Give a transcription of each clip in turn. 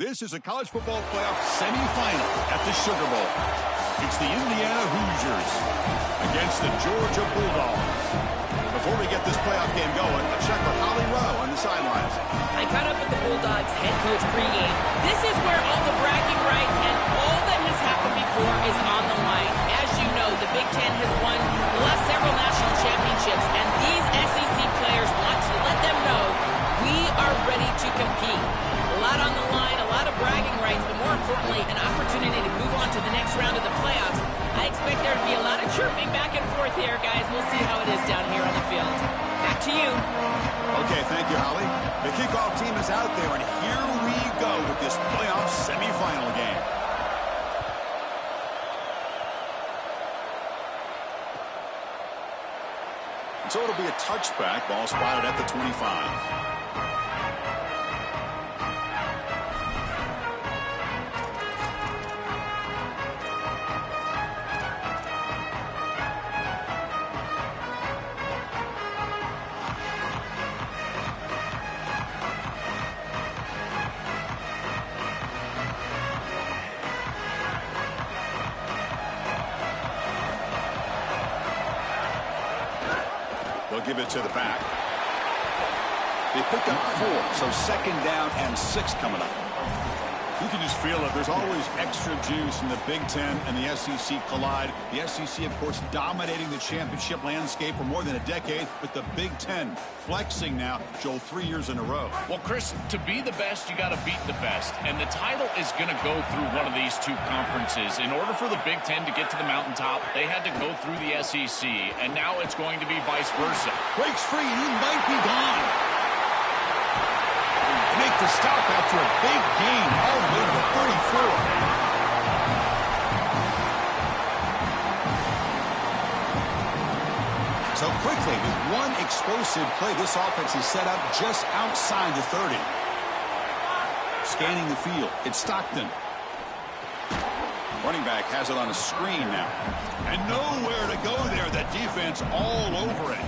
This is a college football playoff semifinal at the Sugar Bowl. It's the Indiana Hoosiers against the Georgia Bulldogs. Before we get this playoff game going, let's check with Holly Rowe on the sidelines. I caught up with the Bulldogs head coach pregame. This is where all the bragging rights and all that has happened before is on the line. As you know, the Big Ten has won the last several national championships, and these SEC players want to let them know we are ready to compete. A lot on the line, a lot of bragging rights, but more importantly, an opportunity to move on to the next round of the playoffs. I expect there to be a lot of chirping back and forth here, guys. We'll see how it is down here on the field. Back to you. Okay, thank you, Holly. The kickoff team is out there, and here we go with this playoff semifinal game. So it'll be a touchback, ball spotted at the 25. They'll give it to the back. They picked up 4, so second down and 6 coming up. You can just feel it. There's always extra juice in the Big Ten and the SEC collide. The SEC, of course, dominating the championship landscape for more than a decade, with the Big Ten flexing now, Joel, 3 years in a row. Well, Chris, to be the best, you got to beat the best. And the title is going to go through one of these two conferences. In order for the Big Ten to get to the mountaintop, they had to go through the SEC. And now it's going to be vice versa. Breaks free, and he might be gone. Make the stop after a big gain all the way to the 34. So quickly, with one explosive play, this offense is set up just outside the 30. Scanning the field, it's Stockton. Running back has it on a screen now. And nowhere to go there. That defense all over it.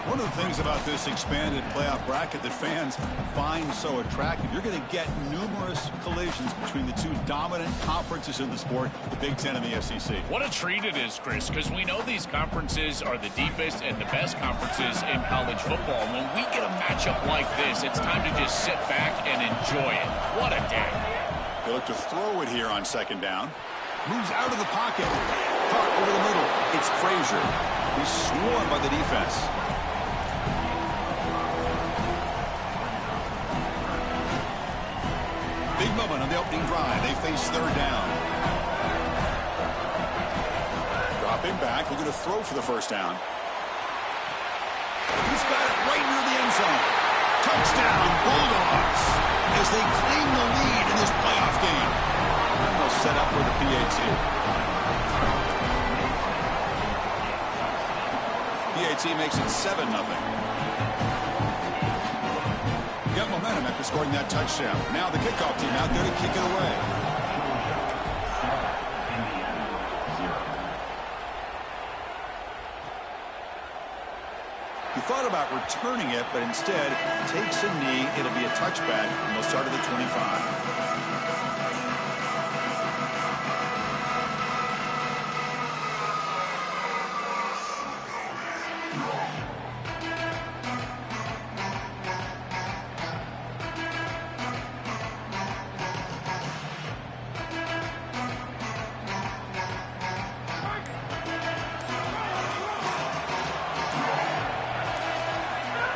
One of the things about this expanded playoff bracket that fans find so attractive, you're going to get numerous collisions between the two dominant conferences in the sport, the Big Ten and the SEC. What a treat it is, Chris, because we know these conferences are the deepest and the best conferences in college football. When we get a matchup like this, it's time to just sit back and enjoy it. What a day. They look to throw it here on second down. Moves out of the pocket. Caught over the middle. It's Frazier. He's swarmed by the defense. Big moment on the opening drive. They face third down. Dropping back, looking to throw for the first down. He's got it right near the end zone. Touchdown, Bulldogs, as they claim the lead in this playoff game. And they'll set up with the PAT. PAT makes it 7-0. Got momentum after scoring that touchdown. Now the kickoff team out there to kick it away. He thought about returning it, but instead takes a knee. It'll be a touchback, and they'll start at the 25.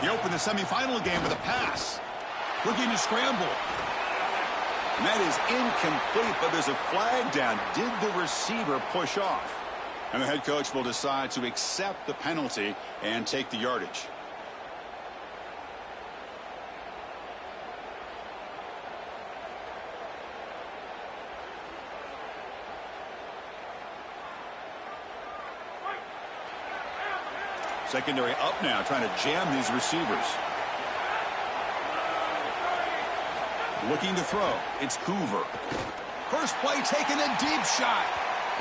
He opened the semifinal game with a pass. Looking to scramble. And that is incomplete, but there's a flag down. Did the receiver push off? And the head coach will decide to accept the penalty and take the yardage. Secondary up now, trying to jam these receivers. Looking to throw. It's Hoover. First play taken, a deep shot.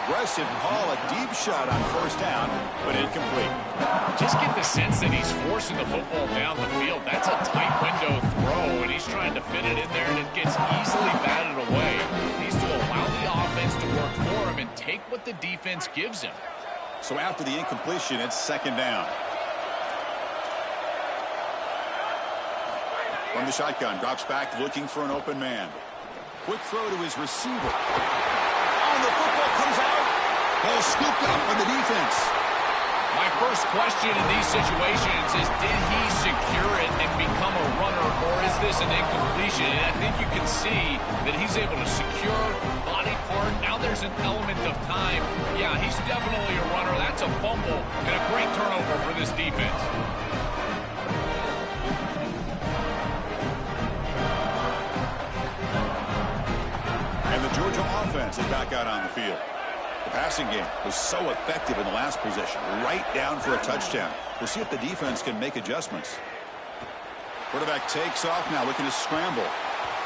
Aggressive call, a deep shot on first down, but incomplete. Just get the sense that he's forcing the football down the field. That's a tight window throw, and he's trying to fit it in there, and it gets easily batted away. He needs to allow the offense to work for him and take what the defense gives him. So after the incompletion, it's second down. From the shotgun, drops back looking for an open man. Quick throw to his receiver. Oh, the football comes out. Ball scooped up by the defense. My first question in these situations is, did he secure it and become a runner, or is this an incompletion? And I think you can see that he's able to secure body part. Now there's an element of time. Yeah, he's definitely a runner. That's a fumble and a great turnover for this defense. And the Georgia offense is back out on the field. The passing game was so effective in the last possession, right down for a touchdown. We'll see if the defense can make adjustments. Quarterback takes off now, looking to scramble.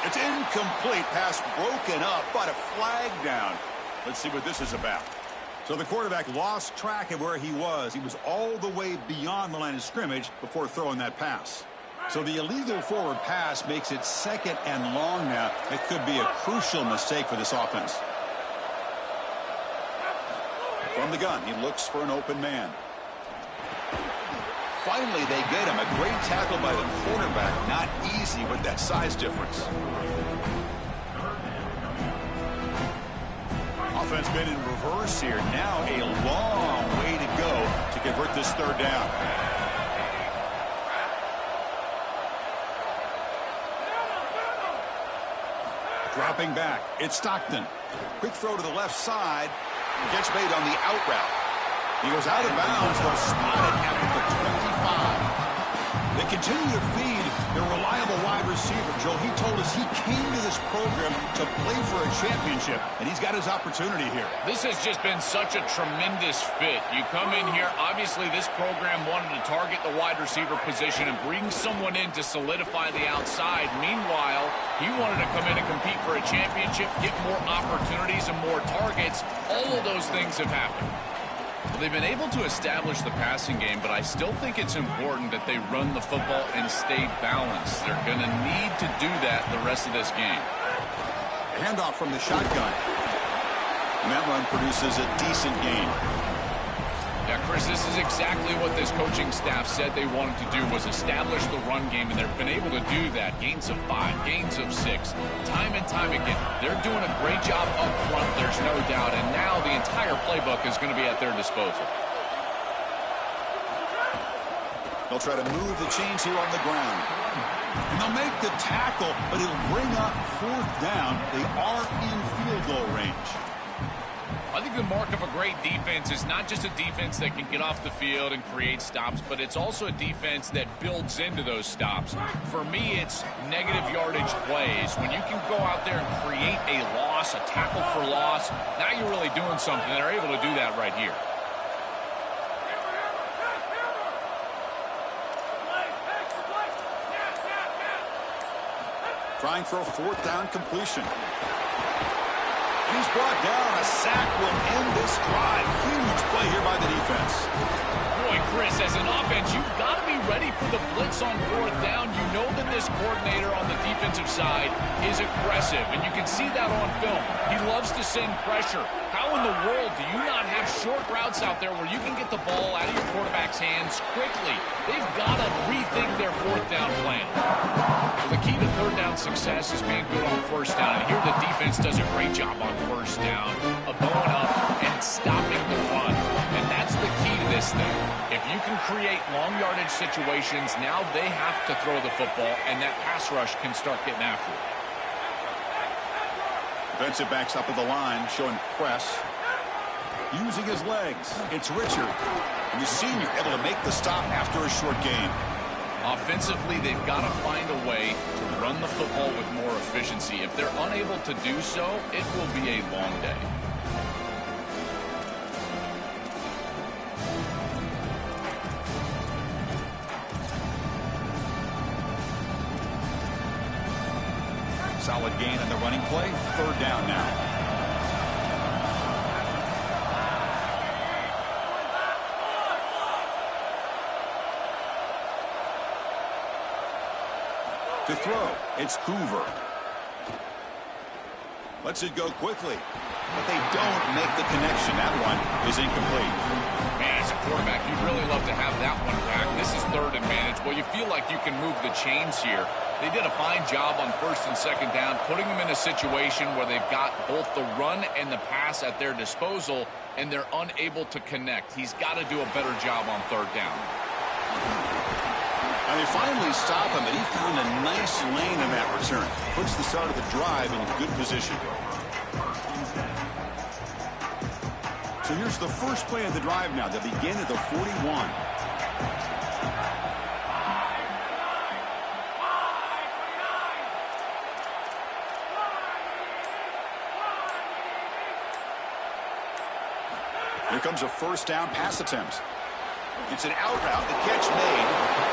It's incomplete. Pass broken up, but a flag down. Let's see what this is about. So the quarterback lost track of where he was. He was all the way beyond the line of scrimmage before throwing that pass. So the illegal forward pass makes it second and long now. It could be a crucial mistake for this offense. From the gun, he looks for an open man. Finally, they get him. A great tackle by the quarterback. Not easy with that size difference. Offense been in reverse here. Now a long way to go to convert this third down. Dropping back, it's Stockton. Quick throw to the left side. Gets made on the out route. He goes out of bounds. They'll spot it at the 25. They continue to feed their reliable wide receiver. Joe, he told us he came to this program to play for a championship, and he's got his opportunity here. This has just been such a tremendous fit. You come in here, obviously this program wanted to target the wide receiver position and bring someone in to solidify the outside. Meanwhile, he wanted to come in and compete for a championship, get more opportunities and more targets. All of those things have happened. Well, they've been able to establish the passing game, but I still think it's important that they run the football and stay balanced. They're going to need to do that the rest of this game. Handoff from the shotgun. And that run produces a decent gain. Yeah, Chris, this is exactly what this coaching staff said they wanted to do, was establish the run game, and they've been able to do that. Gains of 5, gains of 6, time and time again. They're doing a great job up front, there's no doubt, and now the entire playbook is going to be at their disposal. They'll try to move the chains here on the ground. And they'll make the tackle, but it'll bring up fourth down. They are in field goal range. I think the mark of a great defense is not just a defense that can get off the field and create stops, but it's also a defense that builds into those stops. For me, it's negative yardage plays. When you can go out there and create a loss, a tackle for loss, now you're really doing something. They're able to do that right here. Trying for a fourth down completion. He's brought down. A sack will end this drive. Huge play here by the defense. Boy, Chris, as an offense, you've got to be ready for the blitz on fourth down. You know that this coordinator on the defensive side is aggressive, and you can see that on film. He loves to send pressure. How in the world do you not have short routes out there where you can get the ball out of your quarterback's hands quickly? They've got to rethink their fourth down plan. Well, the key to third down success is being good on first down, and here the defense does a great job on first down of going up and stopping the run. And that's the key to this thing. If you can create long yardage situations, now they have to throw the football, and that pass rush can start getting after it. Defensive backs up at the line, showing press. Using his legs. It's Richard. And the senior able to make the stop after a short gain. Offensively, they've got to find a way to run the football with more efficiency. If they're unable to do so, it will be a long day. Solid gain on the running play. Third down now. To throw, it's Hoover. Lets it go quickly, but they don't make the connection. That one is incomplete. Man, as a quarterback, you'd really love to have that one back. This is third and managed. Well, you feel like you can move the chains here. They did a fine job on first and second down, putting them in a situation where they've got both the run and the pass at their disposal, and they're unable to connect. He's got to do a better job on third down. And they finally stop him, and he found a nice lane in that return. Puts the start of the drive in good position. So here's the first play of the drive now. They begin at the 41. Here comes a first down pass attempt. It's an out route. The catch made.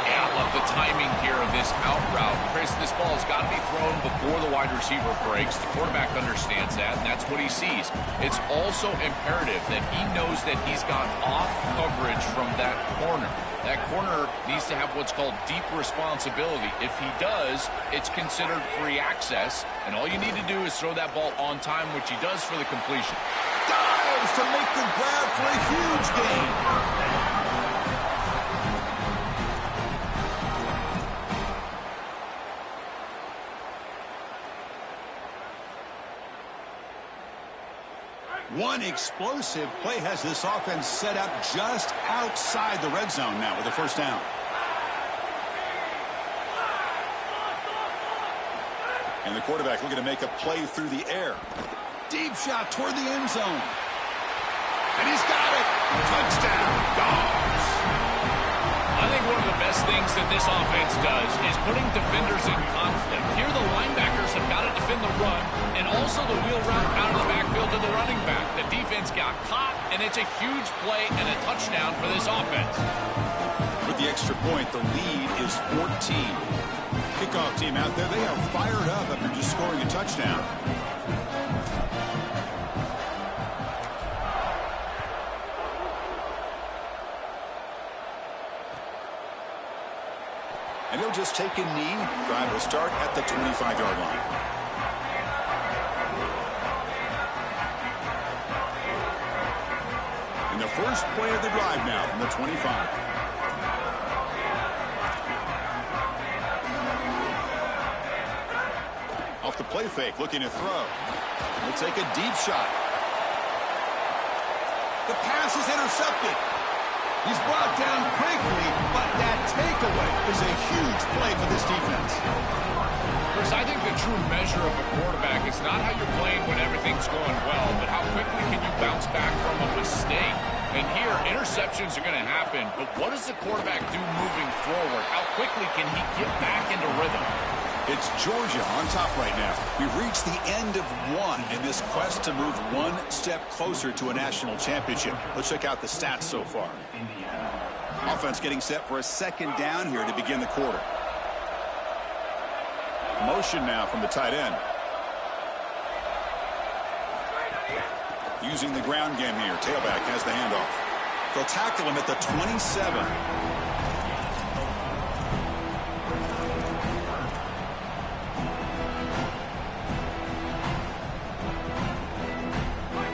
Yeah, I love the timing here of this out route. Chris, this ball's got to be thrown before the wide receiver breaks. The quarterback understands that, and that's what he sees. It's also imperative that he knows that he's got off coverage from that corner. That corner needs to have what's called deep responsibility. If he does, it's considered free access, and all you need to do is throw that ball on time, which he does for the completion. Dives to make the grab for a huge gain. One explosive play has this offense set up just outside the red zone now with a first down. And the quarterback looking to make a play through the air. Deep shot toward the end zone. And he's got it. Touchdown, Dogs. I think one of the best things that this offense does is putting defenders in conflict. Here the linebackers have got to defend the run and also the wheel route out of the backfield to the running back. The defense got caught, and it's a huge play and a touchdown for this offense. With the extra point, the lead is 14. Kickoff team out there, they are fired up after just scoring a touchdown. And he'll just take a knee. Drive will start at the 25-yard line. And the first play of the drive now from the 25. Off the play fake, looking to throw. He'll take a deep shot. The pass is intercepted. He's brought down quickly, but that takeaway is a huge play for this defense. Chris, I think the true measure of a quarterback is not how you're playing when everything's going well, but how quickly can you bounce back from a mistake. And here, interceptions are going to happen, but what does the quarterback do moving forward? How quickly can he get back into rhythm? It's Georgia on top right now. We've reached the end of one in this quest to move one step closer to a national championship. Let's check out the stats so far. Offense getting set for a second down here to begin the quarter. Motion now from the tight end. Using the ground game here. Tailback has the handoff. They'll tackle him at the 27.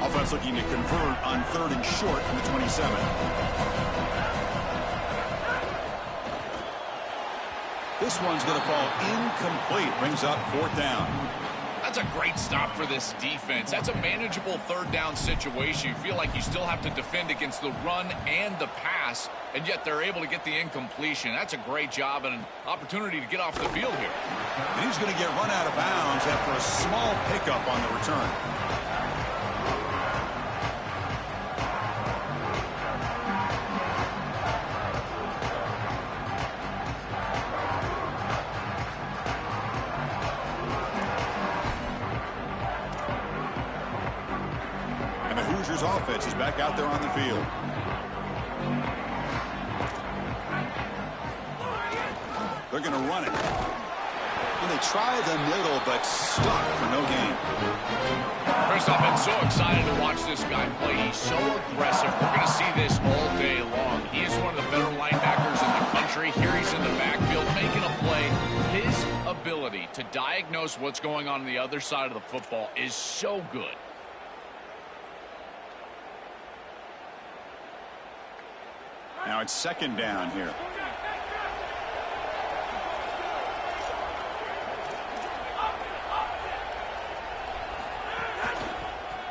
Offense looking to convert on third and short from the 27. This one's going to fall incomplete. Brings up fourth down. That's a great stop for this defense. That's a manageable third down situation. You feel like you still have to defend against the run and the pass, and yet they're able to get the incompletion. That's a great job and an opportunity to get off the field here. And he's going to get run out of bounds after a small pickup on the return. Offense is back out there on the field. They're going to run it. And they try the middle, but stuck for no gain. Chris, I've been so excited to watch this guy play. He's so aggressive. We're going to see this all day long. He is one of the better linebackers in the country. Here he's in the backfield making a play. His ability to diagnose what's going on the other side of the football is so good. Now it's second down here.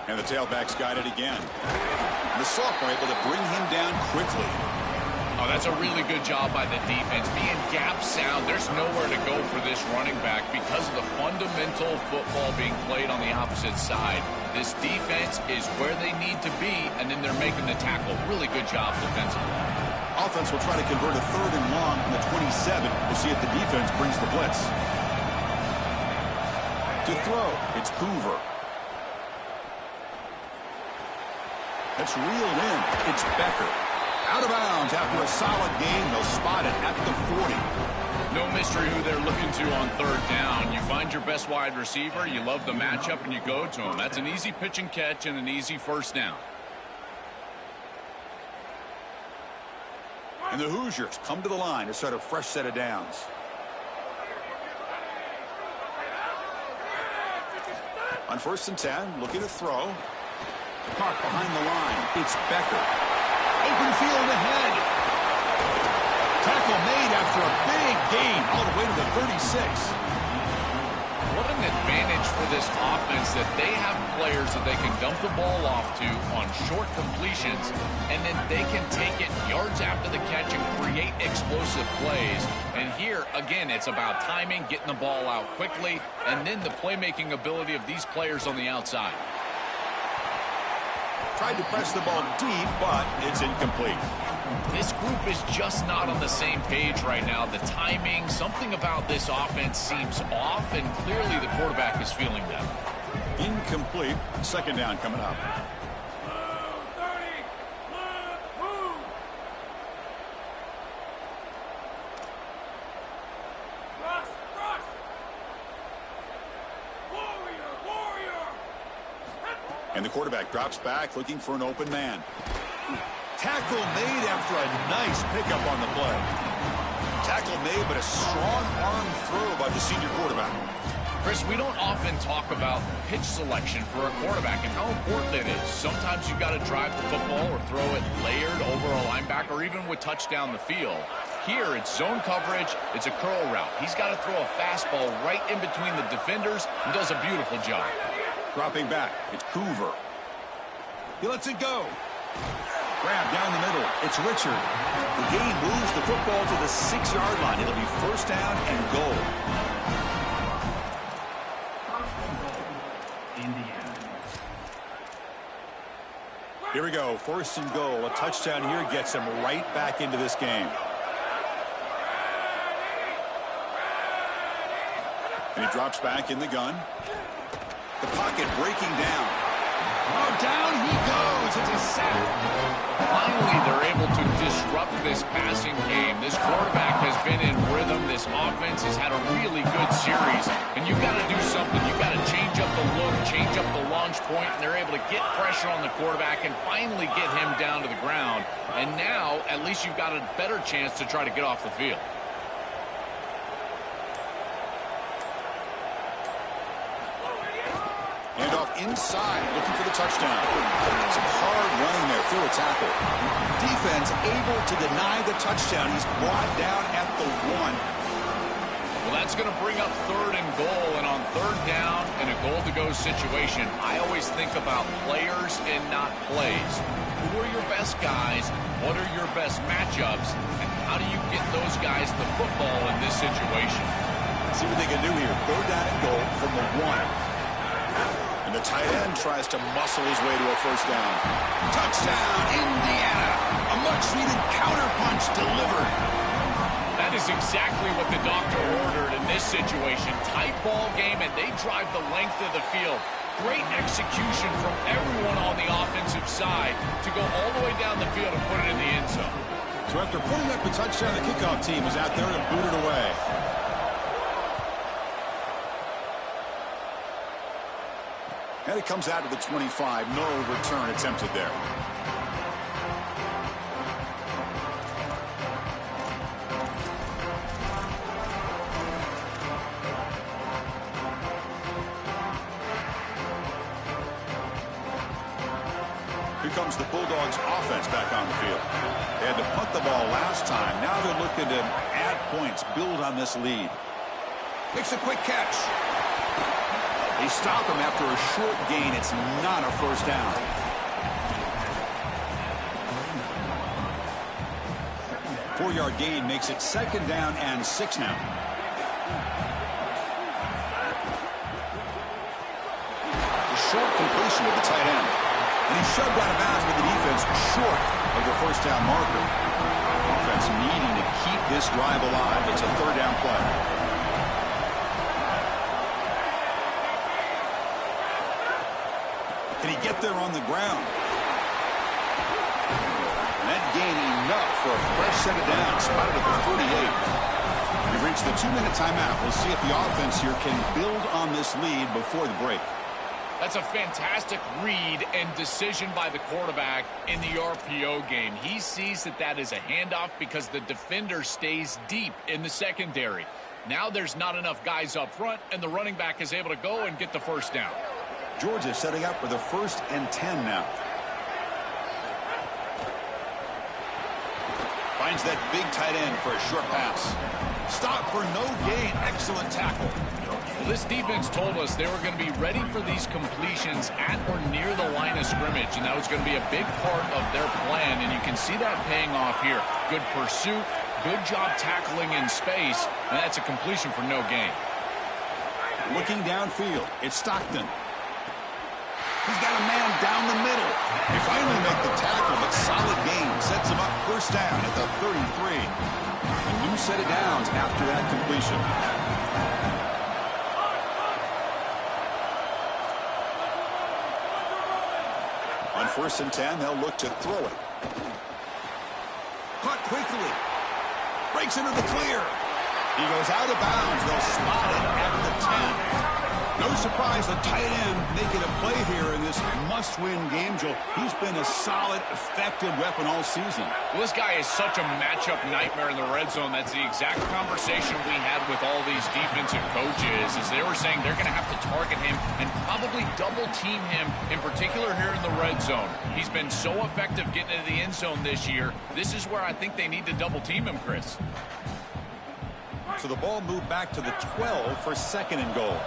And the tailback's got it again. The sophomore able to bring him down quickly. Oh, that's a really good job by the defense. Being gap sound, there's nowhere to go for this running back because of the fundamental football being played on the opposite side. This defense is where they need to be, and then they're making the tackle. Really good job defensively. Offense will try to convert a 3rd and long from the 27. We'll see if the defense brings the blitz. To throw, it's Hoover. That's reeled in. It's Becker. Out of bounds after a solid game. They'll spot it at the 40. No mystery who they're looking to on 3rd down. You find your best wide receiver, you love the matchup, and you go to him. That's an easy pitch and catch and an easy 1st down. And the Hoosiers come to the line to start a fresh set of downs. On 1st and 10, looking to throw. Caught behind the line. It's Becker. Open field ahead. Tackle made after a big gain all the way to the 36. What an advantage for this offense that they have players that they can dump the ball off to on short completions, and then they can take it yards after the catch and create explosive plays. And here, again, it's about timing, getting the ball out quickly, and then the playmaking ability of these players on the outside. Tried to press the ball deep, but it's incomplete. This group is just not on the same page right now. The timing, something about this offense seems off, and clearly the quarterback is feeling that. Incomplete. 2nd down coming up. And the quarterback drops back, looking for an open man. Tackle made after a nice pickup on the play. Tackle made, but a strong arm throw by the senior quarterback. Chris, we don't often talk about pitch selection for a quarterback and how important it is. Sometimes you've got to drive the football or throw it layered over a linebacker or even with touch down the field. Here, it's zone coverage. It's a curl route. He's got to throw a fastball right in between the defenders and does a beautiful job. Dropping back, it's Hoover. He lets it go. Grab down the middle. It's Richard. The game moves the football to the 6-yard line. It'll be 1st down and goal. Here we go. 1st and goal. A touchdown here gets him right back into this game. And he drops back in the gun. The pocket breaking down. Oh, down he goes. It's a sack. Finally, they're able to disrupt this passing game. This quarterback has been in rhythm. This offense has had a really good series. And you've got to do something. You've got to change up the look, change up the launch point, and they're able to get pressure on the quarterback and finally get him down to the ground. And now, at least you've got a better chance to try to get off the field. Handoff inside, looking for the touchdown. Some hard running there through a tackle. Defense able to deny the touchdown. He's brought down at the 1. Well, that's going to bring up 3rd and goal, and on 3rd down in a goal-to-go situation, I always think about players and not plays. Who are your best guys? What are your best matchups? And how do you get those guys the football in this situation? Let's see what they can do here. 3rd down and goal from the 1. And the tight end tries to muscle his way to a 1st down. Touchdown, Indiana. A much-needed counterpunch delivered. That is exactly what the doctor ordered in this situation. Tight ball game, and they drive the length of the field. Great execution from everyone on the offensive side to go all the way down the field and put it in the end zone. So after putting up the touchdown, the kickoff team is out there to boot it away. And it comes out to the 25. No return attempted there. Here comes the Bulldogs offense back on the field. They had to punt the ball last time. Now they're looking to add points, build on this lead. Makes a quick catch. They stop him after a short gain. It's not a first down. Four-yard gain makes it 2nd down and 6 now. A short completion to the tight end. And he's shoved out of bounds with the defense short of the first down marker. Offense needing to keep this drive alive. It's a 3rd down play. Can he get there on the ground? That gain enough for a fresh set of downs. Spotted at the 38. We've reached the 2-minute timeout. We'll see if the offense here can build on this lead before the break. That's a fantastic read and decision by the quarterback in the RPO game. He sees that is a handoff because the defender stays deep in the secondary. Now there's not enough guys up front, and the running back is able to go and get the first down. Georgia setting up for the 1st and 10 now. Finds that big tight end for a short pass. Stop for no gain. Excellent tackle. Well, this defense told us they were going to be ready for these completions at or near the line of scrimmage, and that was going to be a big part of their plan, and you can see that paying off here. Good pursuit, good job tackling in space, and that's a completion for no gain. Looking downfield, it's Stockton. He's got a man down the middle. They finally make the tackle, but solid gain sets him up 1st down at the 33. A new set of downs after that completion. On 1st and 10, they'll look to throw it. Caught quickly. Breaks into the clear. He goes out of bounds. They'll spot it at the 10. No surprise, the tight end making a play here in this must-win game, Joe. He's been a solid, effective weapon all season. Well, this guy is such a matchup nightmare in the red zone. That's the exact conversation we had with all these defensive coaches, as they were saying they're going to have to target him and probably double-team him, in particular here in the red zone. He's been so effective getting into the end zone this year. This is where I think they need to double-team him, Chris. So the ball moved back to the 12 for 2nd and goal.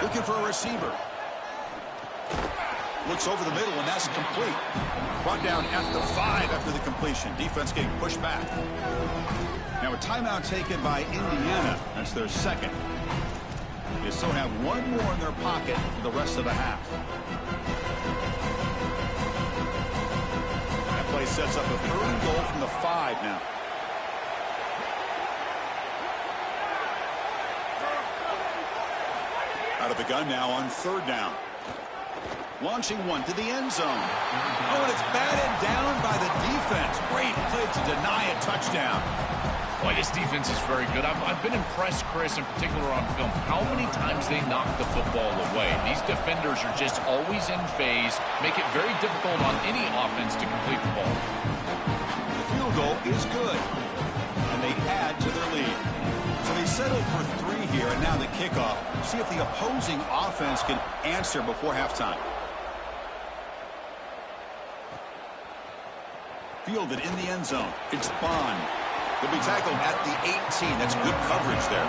Looking for a receiver. Looks over the middle, and that's complete. Brought down at the 5 after the completion. Defense getting pushed back. Now a timeout taken by Indiana. That's their 2nd. They still have one more in their pocket for the rest of the half. That play sets up a 3rd and goal from the 5 now. Out of the gun now on 3rd down. Launching one to the end zone. Oh, and it's batted down by the defense. Great play to deny a touchdown. Boy, this defense is very good. I've been impressed, Chris, in particular on film, how many times they knock the football away. These defenders are just always in phase, make it very difficult on any offense to complete the ball. The field goal is good, and they add to their lead. So they settled for 3 here, and now the kickoff. See if the opposing offense can answer before halftime. Fielded in the end zone. It's Bond. He'll be tackled at the 18. That's good coverage there.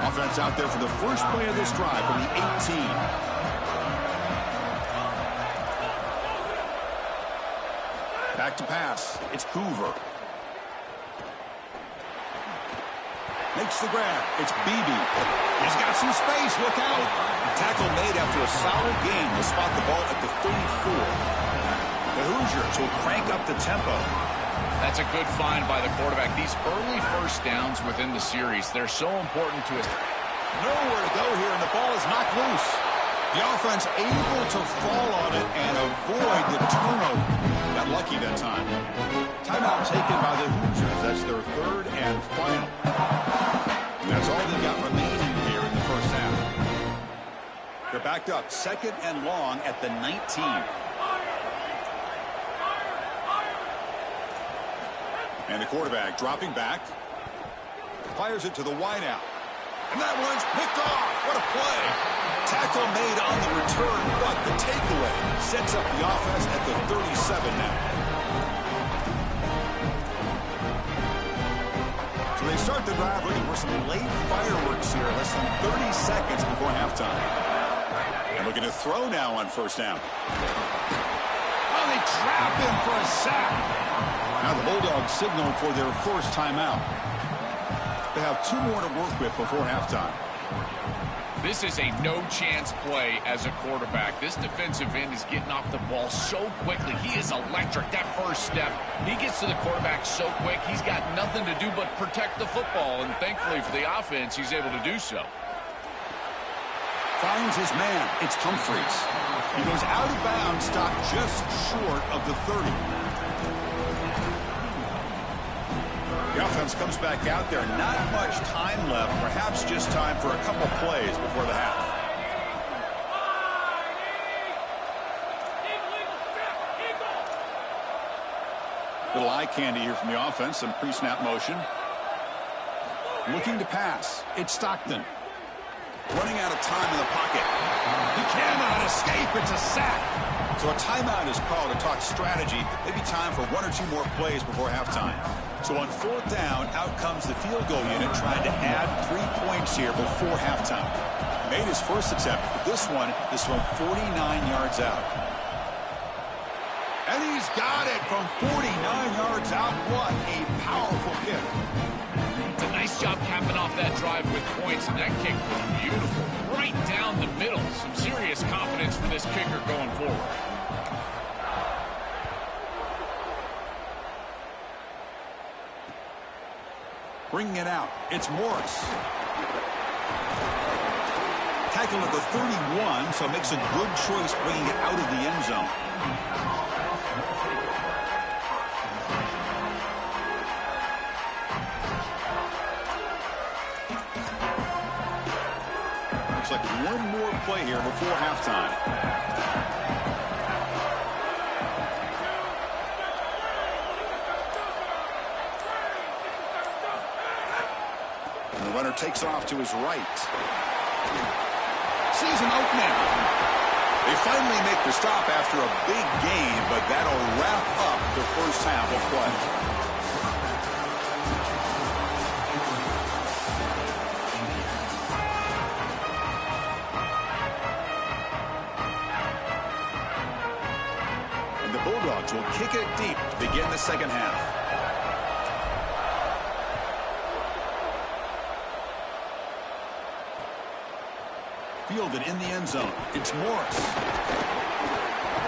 Offense out there for the first play of this drive from the 18. Back to pass. It's Hoover. Makes the grab. It's Beebe. He's got some space. Look out. Tackle made after a solid gain. Will spot the ball at the 34. The Hoosiers will crank up the tempo. That's a good find by the quarterback. These early first downs within the series, they're so important to us. Nowhere to go here, and the ball is knocked loose. The offense able to fall on it and avoid the turnover. Got lucky that time. Timeout taken by the Hoosiers. That's their 3rd and final. And that's all they've got remaining here in the first half. They're backed up 2nd and long at the 19. And the quarterback dropping back. Fires it to the wideout. And that one's picked off. What a play. Tackle made on the return, but the takeaway sets up the offense at the 37 now. So they start the drive looking for some late fireworks here, less than 30 seconds before halftime. And looking to throw now on first down. Oh, they trap him for a sack. Now the Bulldogs signal for their first timeout. They have 2 more to work with before halftime. This is a no-chance play as a quarterback. This defensive end is getting off the ball so quickly. He is electric. That first step, he gets to the quarterback so quick, he's got nothing to do but protect the football. And thankfully for the offense, he's able to do so. Finds his man. It's Humphreys. He goes out of bounds, stopped just short of the 30. The offense comes back out there. Not much time left. Perhaps just time for a couple plays before the half. Little eye candy here from the offense. Some pre-snap motion. Looking to pass. It's Stockton. Running out of time in the pocket. He cannot escape. It's a sack. So a timeout is called to talk strategy. Maybe time for 1 or 2 more plays before halftime. So on fourth down, out comes the field goal unit trying to add 3 points here before halftime. Made his first attempt, but this one is from 49 yards out. And he's got it from 49 yards out. What a powerful kick. It's a nice job capping off that drive with points, and that kick was beautiful. Right down the middle. Some serious confidence for this kicker going forward. Bringing it out. It's Morris. Tackle at the 31, so makes a good choice bringing it out of the end zone. Looks like 1 more play here before halftime. The runner takes off to his right. Sees an opening. They finally make the stop after a big gain, but that'll wrap up the first half of play. And the Bulldogs will kick it deep to begin the second half. Fielded in the end zone. It's Morris.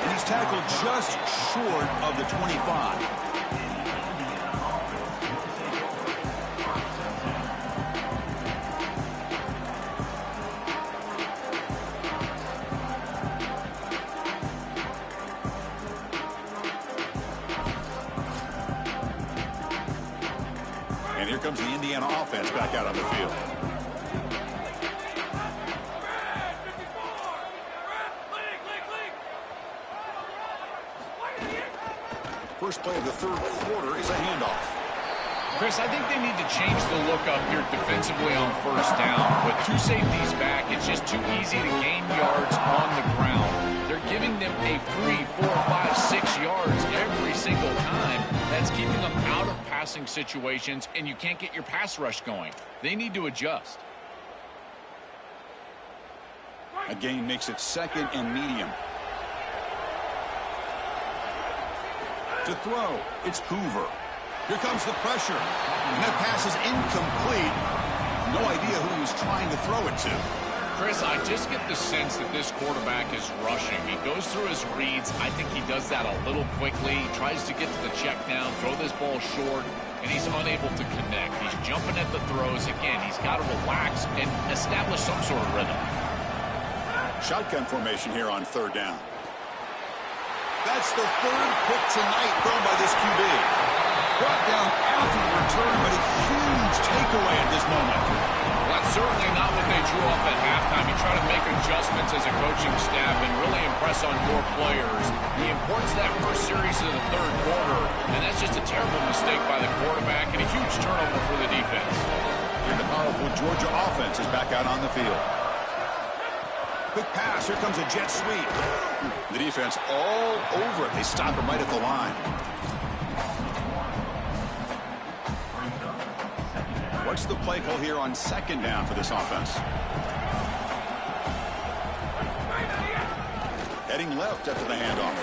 And he's tackled just short of the 25. And here comes the Indiana offense back out on the field. First play of the third quarter is a handoff. Chris, I think they need to change the look up here defensively on first down. With 2 safeties back, it's just too easy to gain yards on the ground. They're giving them a 3, 4, 5, 6 yards every single time. That's keeping them out of passing situations, and you can't get your pass rush going. They need to adjust. A gain makes it 2nd and medium. To throw, it's Hoover. Here comes the pressure. And that pass is incomplete. No idea who he was trying to throw it to. Chris, I just get the sense that this quarterback is rushing. He goes through his reads. I think he does that a little quickly. He tries to get to the check down, throw this ball short, and he's unable to connect. He's jumping at the throws. Again, he's got to relax and establish some sort of rhythm. Shotgun formation here on third down. That's the 3rd pick tonight thrown by this QB. Brought down after the return, but a huge takeaway at this moment. That's certainly not what they drew up at halftime. You try to make adjustments as a coaching staff and really impress on your players. The importance of that first series of the third quarter, and that's just a terrible mistake by the quarterback and a huge turnover for the defense. And the powerful Georgia offense is back out on the field. Quick pass. Here comes a jet sweep. The defense all over it. They stop him right at the line. What's the play call here on second down for this offense? Heading left after the handoff.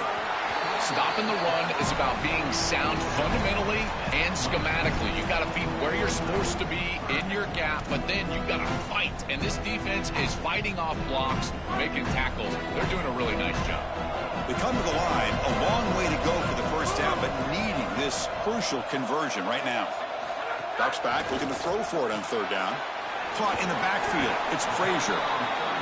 Stopping the run is about being sound fundamentally and schematically. You got to be where you're supposed to be in your gap, but then you got to fight. And this defense is fighting off blocks, making tackles. They're doing a really nice job. They come to the line, a long way to go for the first down, but needing this crucial conversion right now. Drops back, looking to throw for it on third down. Caught in the backfield. It's Frazier.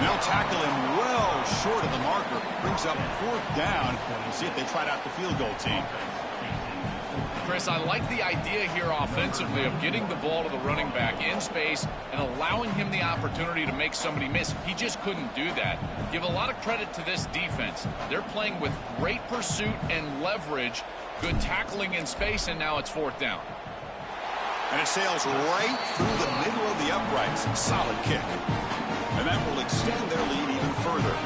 They'll tackle him well short of the marker. Brings up fourth down. We'll see if they tried out the field goal team. Chris, I like the idea here offensively of getting the ball to the running back in space and allowing him the opportunity to make somebody miss. He just couldn't do that. Give a lot of credit to this defense. They're playing with great pursuit and leverage, good tackling in space, and now it's fourth down. And it sails right through the middle of the uprights. Solid kick. And that will extend their lead even further.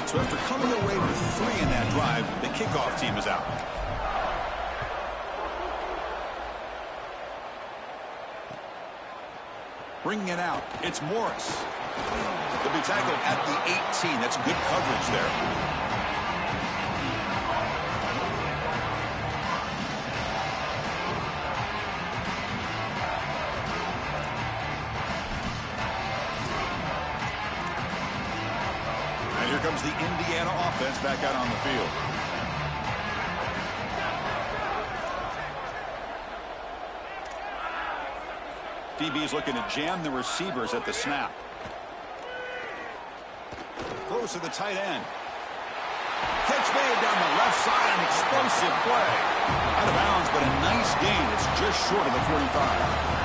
So after coming away with 3 in that drive, the kickoff team is out. Bringing it out, it's Morris. They'll be tackled at the 18. That's good coverage there. Here comes the Indiana offense back out on the field. DB is looking to jam the receivers at the snap. Throws to the tight end. Catch made down the left side, an explosive play. Out of bounds, but a nice gain. It's just short of the 45.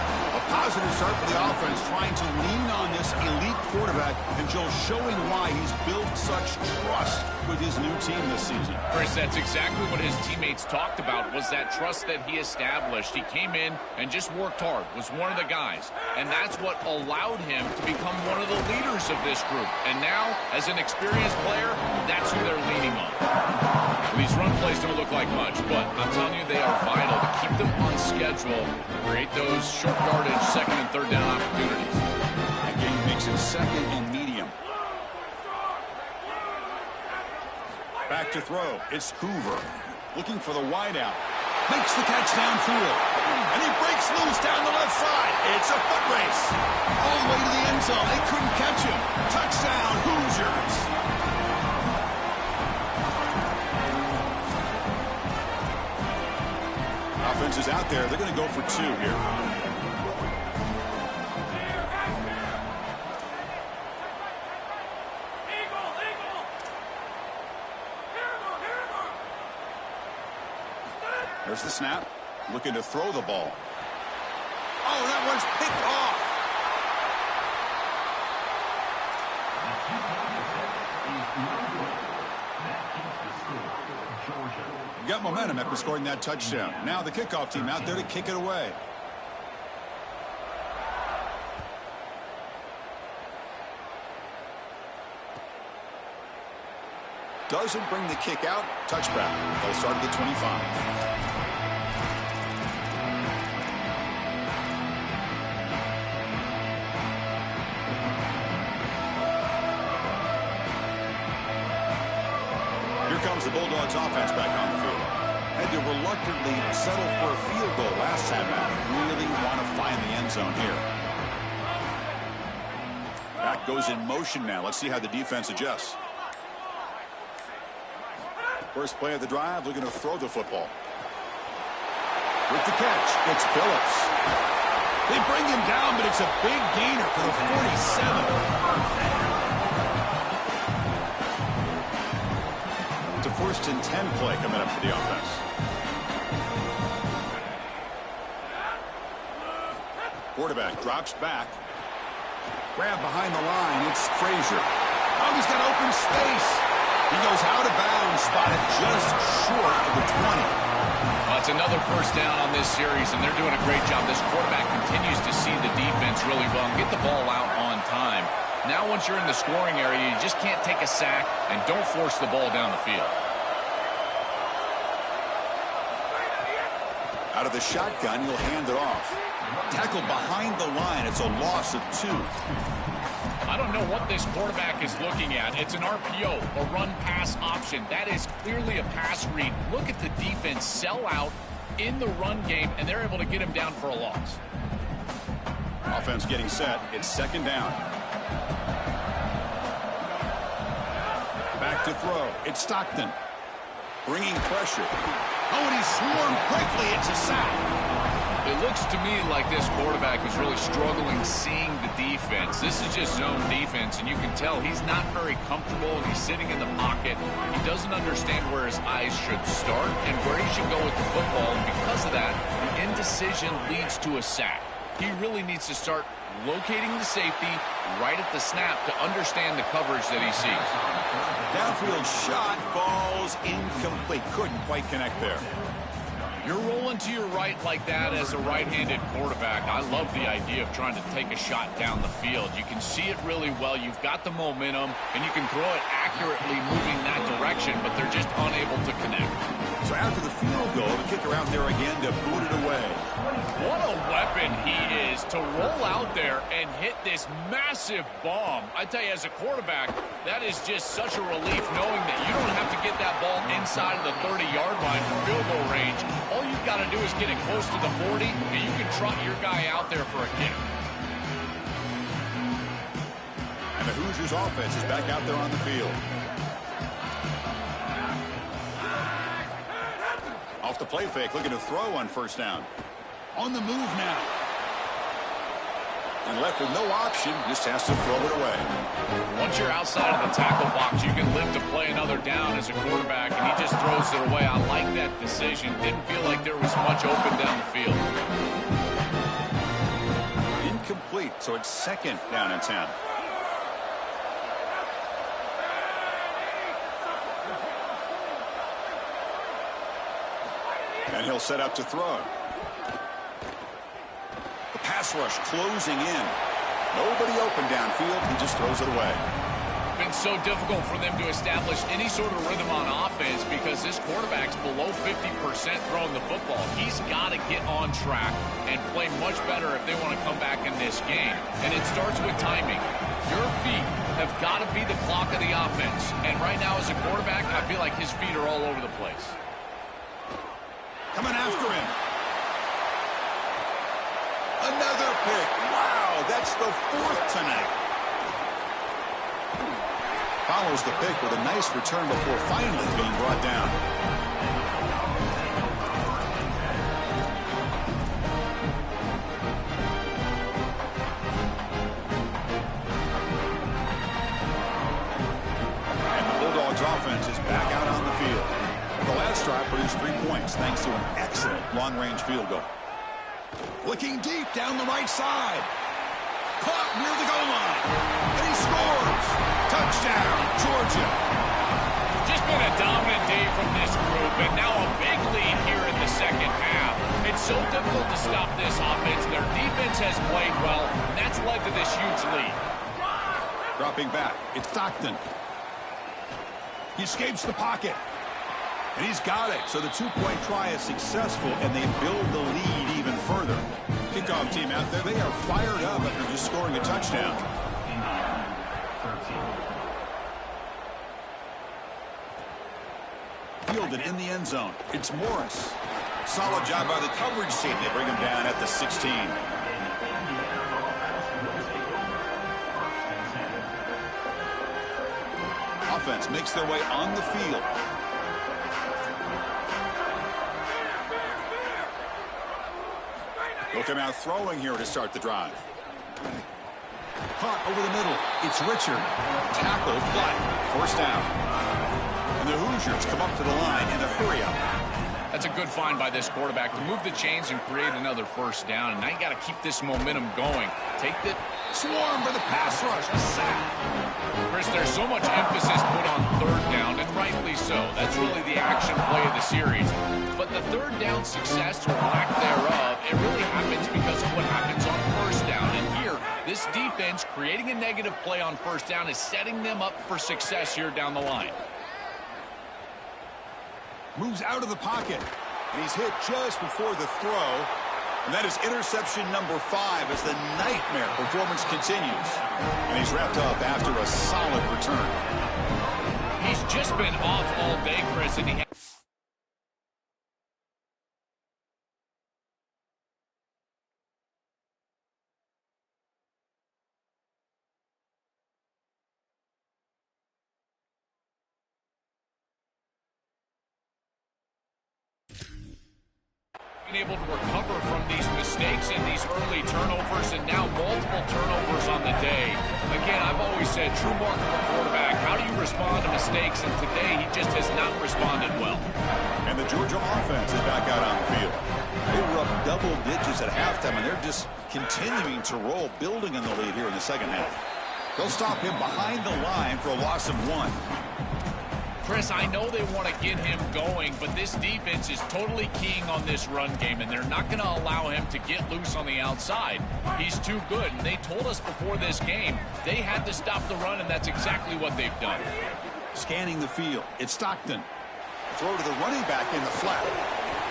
Positive start for the offense, trying to lean on this elite quarterback, and Joel showing why he's built such trust with his new team this season. Chris, that's exactly what his teammates talked about, was that trust that he established. He came in and just worked hard, was one of the guys, and that's what allowed him to become one of the leaders of this group. And now, as an experienced player, that's who they're leaning on. These run plays don't look like much, but I'm telling you, they are vital to keep them on schedule, create those short yardage second and third down opportunities. Again, he makes it second and medium. Back to throw. It's Hoover looking for the wideout. Makes the catch downfield. And he breaks loose down the left side. It's a foot race. All the way to the end zone. They couldn't catch him. Touchdown, Hoosiers. Offense is out there. They're going to go for 2 here. There's the snap. Looking to throw the ball. Oh, that one's picked off. Got momentum after scoring that touchdown. Now the kickoff team out there to kick it away. Doesn't bring the kick out. Touchback. They'll start at the 25. Here comes the Bulldogs offense back on the field. Had to reluctantly settle for a field goal last time out. Really want to find the end zone here. Back goes in motion now. Let's see how the defense adjusts. First play of the drive, looking to throw the football. With the catch, it's Phillips. They bring him down, but it's a big gainer for the 47. It's a 1st and 10 play coming up for the offense. Quarterback drops back. Grab behind the line. It's Frazier. Oh, he's got open space. He goes out of bounds, spotted just short of the 20. Well, it's another first down on this series, and they're doing a great job. This quarterback continues to see the defense really well and get the ball out on time. Now, once you're in the scoring area, you just can't take a sack and don't force the ball down the field. Out of the shotgun, he'll hand it off. Tackle behind the line. It's a loss of 2. I don't know what this quarterback is looking at. It's an RPO, a run-pass option. That is clearly a pass read. Look at the defense sell out in the run game, and they're able to get him down for a loss. Offense getting set. It's second down. Back to throw. It's Stockton. Bringing pressure. Oh, and he's swarmed quickly. It's a sack. It looks to me like this quarterback is really struggling seeing the defense. This is just zone defense, and you can tell he's not very comfortable. He's sitting in the pocket. He doesn't understand where his eyes should start and where he should go with the football. And because of that, the indecision leads to a sack. He really needs to start locating the safety right at the snap to understand the coverage that he sees. Downfield shot falls incomplete. Couldn't quite connect there. You're rolling to your right like that as a right-handed quarterback. I love the idea of trying to take a shot down the field. You can see it really well. You've got the momentum, and you can throw it accurately moving that direction, but they're just unable to connect. So after the field goal, the kicker out there again to boot it away. What a weapon he is to roll out there and hit this massive bomb. I tell you, as a quarterback, that is just such a relief knowing that you don't have to get that ball inside of the 30-yard line for field goal range. All you've got to do is get it close to the 40, and you can trot your guy out there for a kick. And the Hoosiers offense is back out there on the field. Off the play fake, looking to throw on first down. On the move now. And left with no option, just has to throw it away. Once you're outside of the tackle box, you can live to play another down as a quarterback, and he just throws it away. I like that decision. Didn't feel like there was much open down the field. Incomplete, so it's second down and 10. And he'll set up to throw. The pass rush closing in. Nobody open downfield. He just throws it away. Been so difficult for them to establish any sort of rhythm on offense because this quarterback's below 50% throwing the football. He's got to get on track and play much better if they want to come back in this game. And it starts with timing. Your feet have got to be the clock of the offense. And right now as a quarterback, I feel like his feet are all over the place. Coming after him. Another pick. Wow, that's the 4th tonight. Follows the pick with a nice return before finally being brought down. And the Bulldogs offense is back out on the field. The last drive produced 3 points thanks to an excellent long-range field goal. Looking deep down the right side. Caught near the goal line. And he scores. Touchdown, Georgia. Just been a dominant day from this group, and now a big lead here in the second half. It's so difficult to stop this offense. Their defense has played well, and that's led to this huge lead. Dropping back. It's Stockton. He escapes the pocket. And he's got it. So the 2-point try is successful, and they build the lead even further. Kickoff team out there, they are fired up after just scoring a touchdown. Fielded in the end zone. It's Morris. Solid job by the coverage team. They bring him down at the 16. Offense makes their way on the field. They'll come out throwing here to start the drive. Caught over the middle. It's Richard. Tackled, but first down. And the Hoosiers come up to the line in a hurry up. That's a good find by this quarterback to move the chains and create another first down. And now you got to keep this momentum going. Take Swarm for the pass rush. A sack. Chris, there's so much emphasis put on third down, and rightly so. That's really the action play of the series. But the third down success or lack thereof, it really happens because of what happens on first down. And here, this defense creating a negative play on first down is setting them up for success here down the line. Moves out of the pocket. And he's hit just before the throw. And that is interception number 5 as the nightmare performance continues. And he's wrapped up after a solid return. He's just been off all day, Chris, and he able to recover from these mistakes and these early turnovers, and now multiple turnovers on the day. Again, I've always said, true mark of a quarterback, how do you respond to mistakes? And today, he just has not responded well. And the Georgia offense is back out on the field. They were up double digits at halftime, and they're just continuing to roll, building on the lead here in the second half. They'll stop him behind the line for a loss of 1. Chris, I know they want to get him going, but this defense is totally keying on this run game, and they're not going to allow him to get loose on the outside. He's too good, and they told us before this game they had to stop the run, and that's exactly what they've done. Scanning the field, it's Stockton. Throw to the running back in the flat.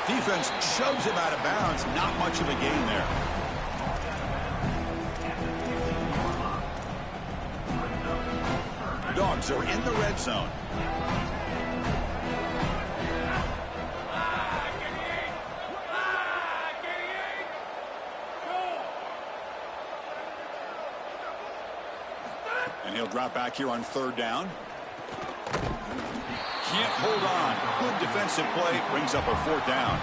Defense shoves him out of bounds. Not much of a gain there. Dogs are in the red zone. And he'll drop back here on third down. Can't hold on. Good defensive play. Brings up a fourth down.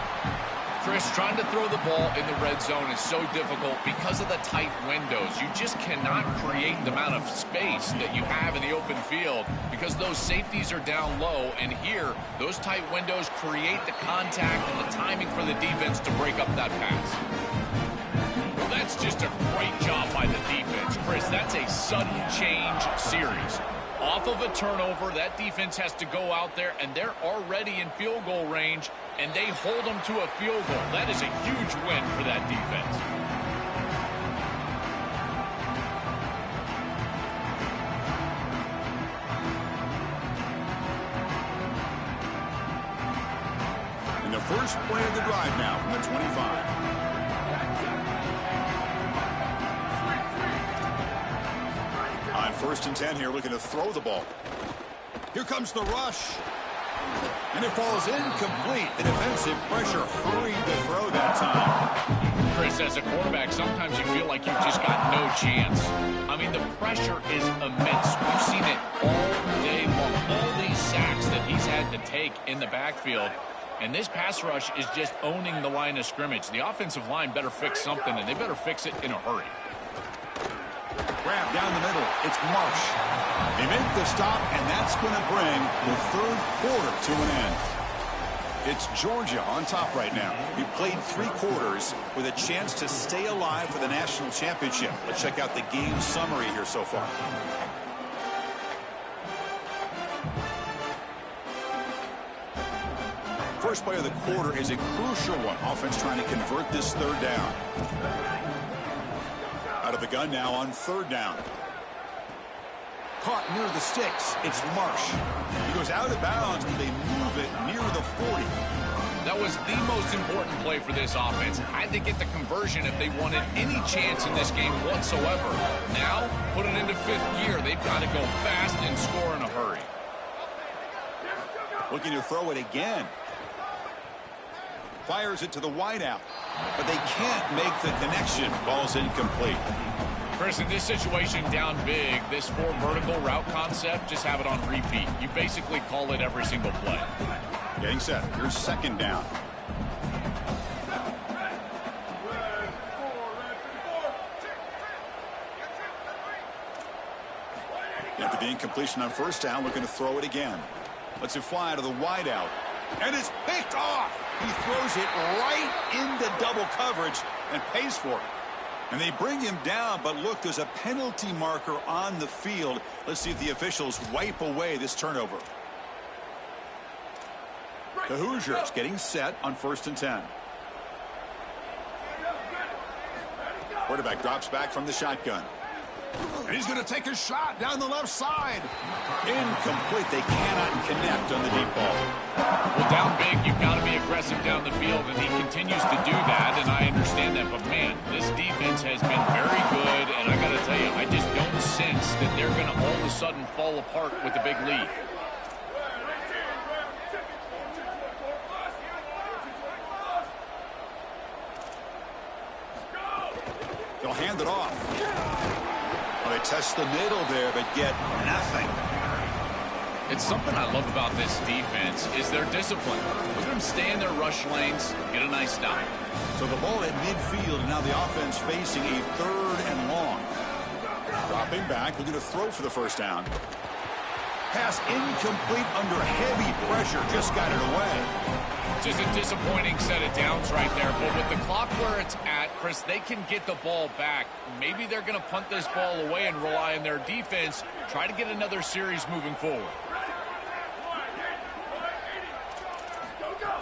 Chris, trying to throw the ball in the red zone is so difficult because of the tight windows. You just cannot create the amount of space that you have in the open field because those safeties are down low. And here, those tight windows create the contact and the timing for the defense to break up that pass. Well, that's just a great job by the defense. Chris, that's a sudden change series. Off of a turnover, that defense has to go out there, and they're already in field goal range, and they hold them to a field goal. That is a huge win for that defense. And the first play of the drive now from the 25. On 1st and 10 here, looking to throw the ball. Here comes the rush. And it falls incomplete. The defensive pressure hurried the throw that time. Chris, as a quarterback, sometimes you feel like you've just got no chance. I mean, the pressure is immense. We've seen it all day long. All these sacks that he's had to take in the backfield. And this pass rush is just owning the line of scrimmage. The offensive line better fix something, and they better fix it in a hurry. Grab down the middle. It's Marsh. They make the stop, and that's going to bring the third quarter to an end. It's Georgia on top right now. We've played 3 quarters with a chance to stay alive for the national championship. Let's check out the game summary here so far. First play of the quarter is a crucial one. Offense trying to convert this third down. Out of the gun now on third down. Caught near the sticks. It's Marsh. He goes out of bounds, and they move it near the 40. That was the most important play for this offense. Had to get the conversion if they wanted any chance in this game whatsoever. Now, put it into 5th gear. They've got to go fast and score in a hurry. Looking to throw it again. Fires it to the wideout, but they can't make the connection. Ball's incomplete. Chris, in this situation down big, this 4 vertical route concept, just have it on repeat. You basically call it every single play. Getting set. Here's second down. After the incompletion on first down, looking to throw it again. Lets it fly to the wideout. And it's picked off. He throws it right into double coverage and pays for it. And they bring him down, but look, there's a penalty marker on the field. Let's see if the officials wipe away this turnover. The Hoosiers getting set on 1st and 10. Quarterback drops back from the shotgun. And he's going to take a shot down the left side. Incomplete. They cannot connect on the deep ball. Well, down big, you've got to be aggressive down the field, and he continues to do that, and I understand that. But, man, this defense has been very good, and I got to tell you, I just don't sense that they're going to all of a sudden fall apart with a big lead. They'll hand it off. Well, they test the middle there, but get nothing. It's something I love about this defense is their discipline. Look at them stay in their rush lanes, get a nice stop. So the ball at midfield, and now the offense facing a 3rd and long. Dropping back, looking to throw for the first down. Pass incomplete under heavy pressure, just got it away. Just a disappointing set of downs right there, but with the clock where it's at, Chris, they can get the ball back. Maybe they're going to punt this ball away and rely on their defense, try to get another series moving forward.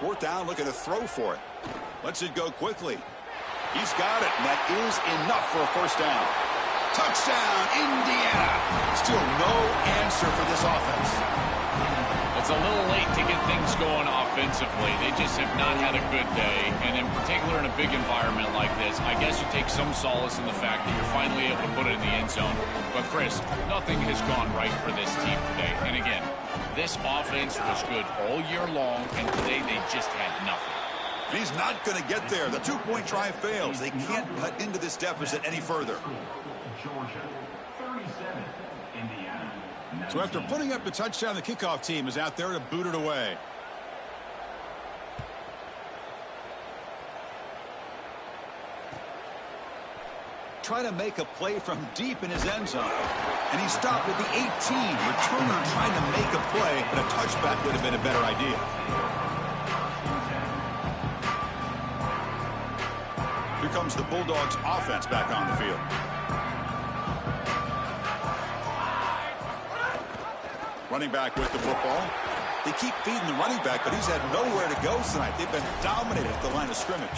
4th down, looking to throw for it. Lets it go quickly. He's got it, and that is enough for a first down. Touchdown, Indiana. Still no answer for this offense. It's a little late to get things going offensively. They just have not had a good day, and in particular in a big environment like this, I guess you take some solace in the fact that you're finally able to put it in the end zone. But, Chris, nothing has gone right for this team today. And, again, this offense was good all year long, and today they just had nothing. He's not going to get there. The 2-point try fails. They can't cut into this deficit any further. So after putting up the touchdown, the kickoff team is out there to boot it away. Trying to make a play from deep in his end zone. And he stopped at the 18. Returner trying to make a play, but a touchback would have been a better idea. Here comes the Bulldogs offense back on the field. Running back with the football. They keep feeding the running back, but he's had nowhere to go tonight. They've been dominated at the line of scrimmage.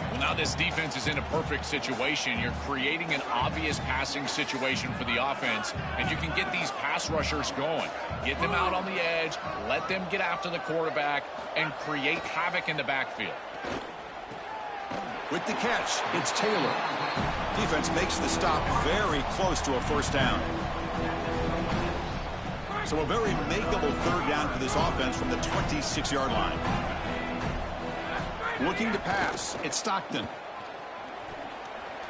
Well, now this defense is in a perfect situation. You're creating an obvious passing situation for the offense, and you can get these pass rushers going. Get them out on the edge, let them get after the quarterback, and create havoc in the backfield. With the catch, it's Taylor. Defense makes the stop very close to a first down. So a very makeable 3rd down for this offense from the 26-yard line. Looking to pass, it's Stockton.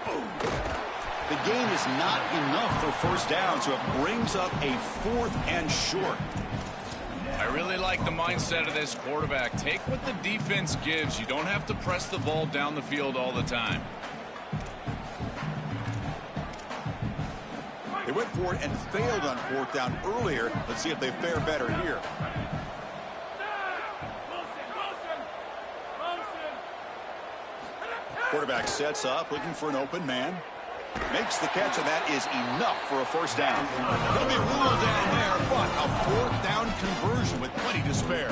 The gain is not enough for first down, so it brings up a 4th and short. I really like the mindset of this quarterback. Take what the defense gives. You don't have to press the ball down the field all the time. They went for it and failed on 4th down earlier. Let's see if they fare better here. Quarterback sets up, looking for an open man. Makes the catch, and that is enough for a first down. He'll be ruled down there, but a 4th down conversion with plenty to spare.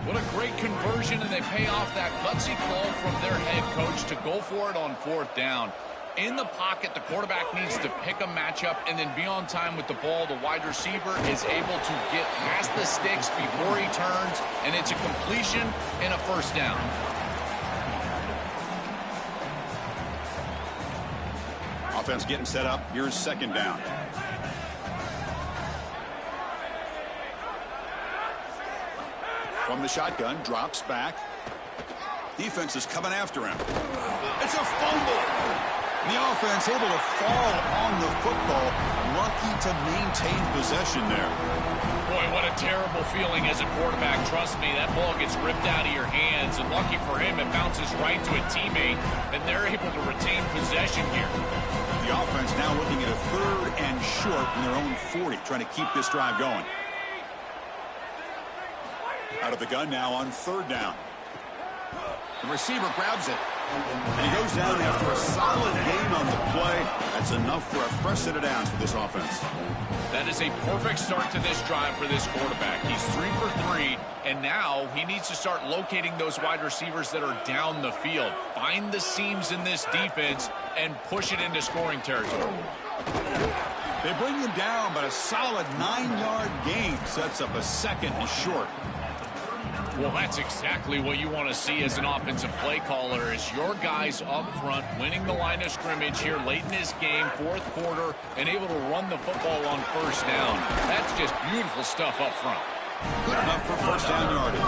What a great conversion, and they pay off that gutsy call from their head coach to go for it on 4th down. In the pocket, the quarterback needs to pick a matchup and then be on time with the ball. The wide receiver is able to get past the sticks before he turns, and it's a completion and a first down. Offense getting set up. Here's 2nd down. From the shotgun, drops back. Defense is coming after him. It's a fumble. The offense able to fall on the football. Lucky to maintain possession there. Boy, what a terrible feeling as a quarterback. Trust me, that ball gets ripped out of your hands, and lucky for him, it bounces right to a teammate, and they're able to retain possession here. The offense now looking at a 3rd and short from their own 40, trying to keep this drive going. Out of the gun now on 3rd down. The receiver grabs it. And he goes down after a solid gain on the play. That's enough for a fresh set of downs for this offense. That is a perfect start to this drive for this quarterback. He's 3 for 3, and now he needs to start locating those wide receivers that are down the field. Find the seams in this defense and push it into scoring territory. They bring him down, but a solid 9-yard gain sets up a second and short. Well, that's exactly what you want to see as an offensive play caller, is your guys up front winning the line of scrimmage here late in this game, fourth quarter, and able to run the football on first down. That's just beautiful stuff up front. Good enough for first down yardage.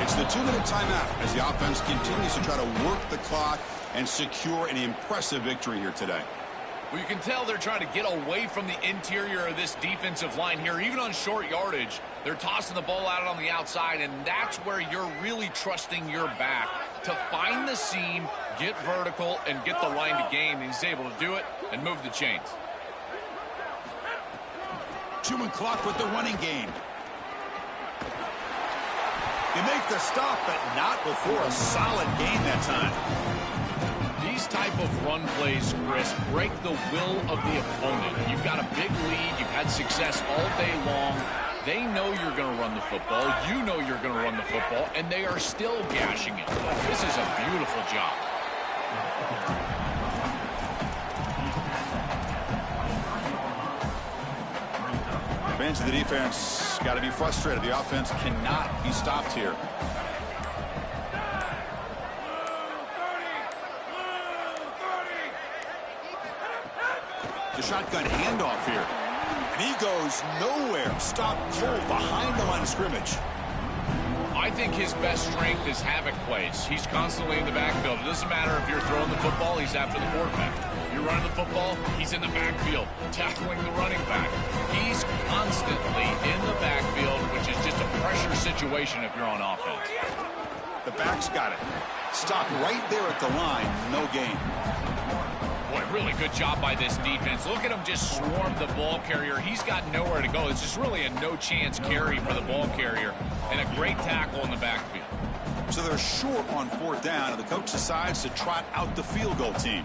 It's the 2-minute timeout as the offense continues to try to work the clock and secure an impressive victory here today. Well, you can tell they're trying to get away from the interior of this defensive line here. Even on short yardage, they're tossing the ball out on the outside, and that's where you're really trusting your back to find the seam, get vertical, and get the line to gain. And he's able to do it and move the chains. 2-minute clock with the running game. They make the stop, but not before a solid gain that time. These type of run plays, Chris, break the will of the opponent. You've got a big lead. You've had success all day long. They know you're going to run the football. You know you're going to run the football, and they are still gashing it. This is a beautiful job. Fans of the defense got to be frustrated. The offense cannot be stopped here. The shotgun handoff here. And he goes nowhere. Stop cold behind the line of scrimmage. I think his best strength is havoc plays. He's constantly in the backfield. It doesn't matter if you're throwing the football, he's after the quarterback. You're running the football, he's in the backfield, tackling the running back. He's constantly in the backfield, which is just a pressure situation if you're on offense. The back's got it. Stopped right there at the line. No gain. Boy, really good job by this defense. Look at him just swarm the ball carrier. He's got nowhere to go. It's just really a no-chance carry for the ball carrier, and a great tackle in the backfield. So they're short on fourth down, and the coach decides to trot out the field goal team.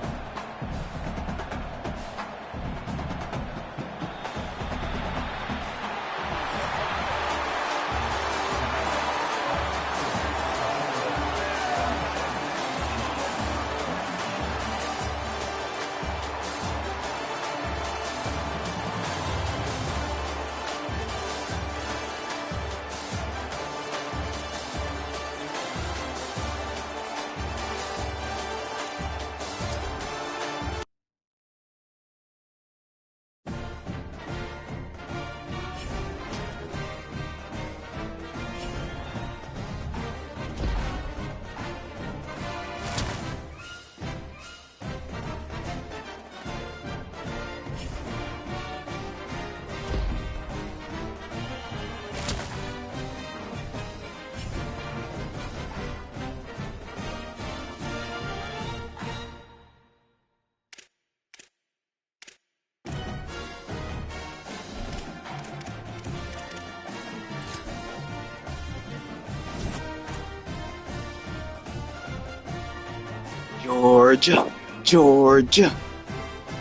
Georgia, Georgia.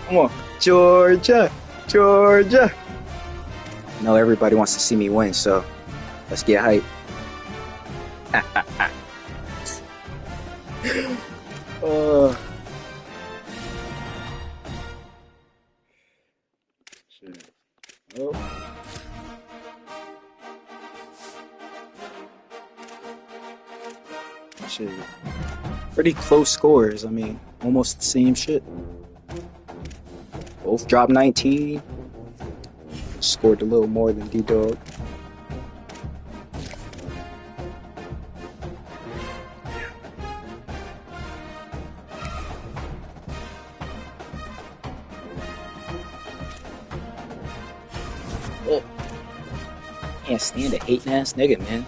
Come on, Georgia, Georgia. I know everybody wants to see me win, so let's get hype. Shit. Oh. Shit. Pretty close scores. I mean, almost the same shit. Both dropped 19. Scored a little more than D-Dog. Oh. Can't stand a hating ass nigga, man.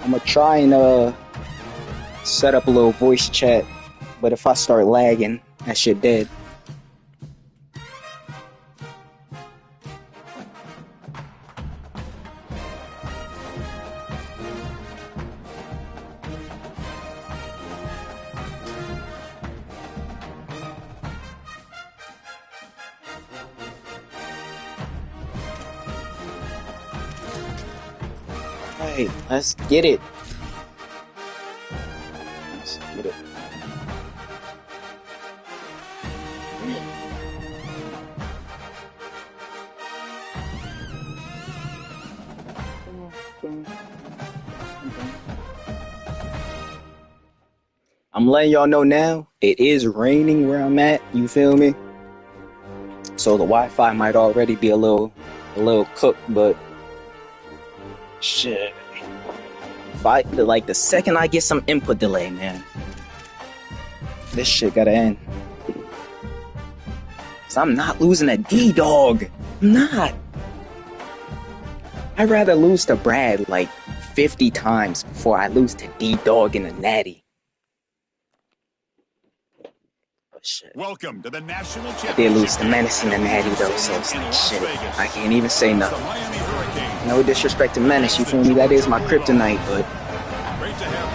I'm gonna try and set up a little voice chat, but if I start lagging, that shit dead. Hey, let's get it. Let's get it. I'm letting y'all know now, it is raining where I'm at, you feel me? So the Wi-Fi might already be a little cooked, but shit. Like the second I get some input delay, man, this shit gotta end. Cause I'm not losing a D-Dog. I'm not. I'd rather lose to Brad like 50 times before I lose to D-Dog in a natty. Oh shit. Welcome to the national championship. I did lose to Menace in the natty though, so it's like shit. I can't even say nothing. No disrespect to Menace, you feel me? That is my kryptonite, but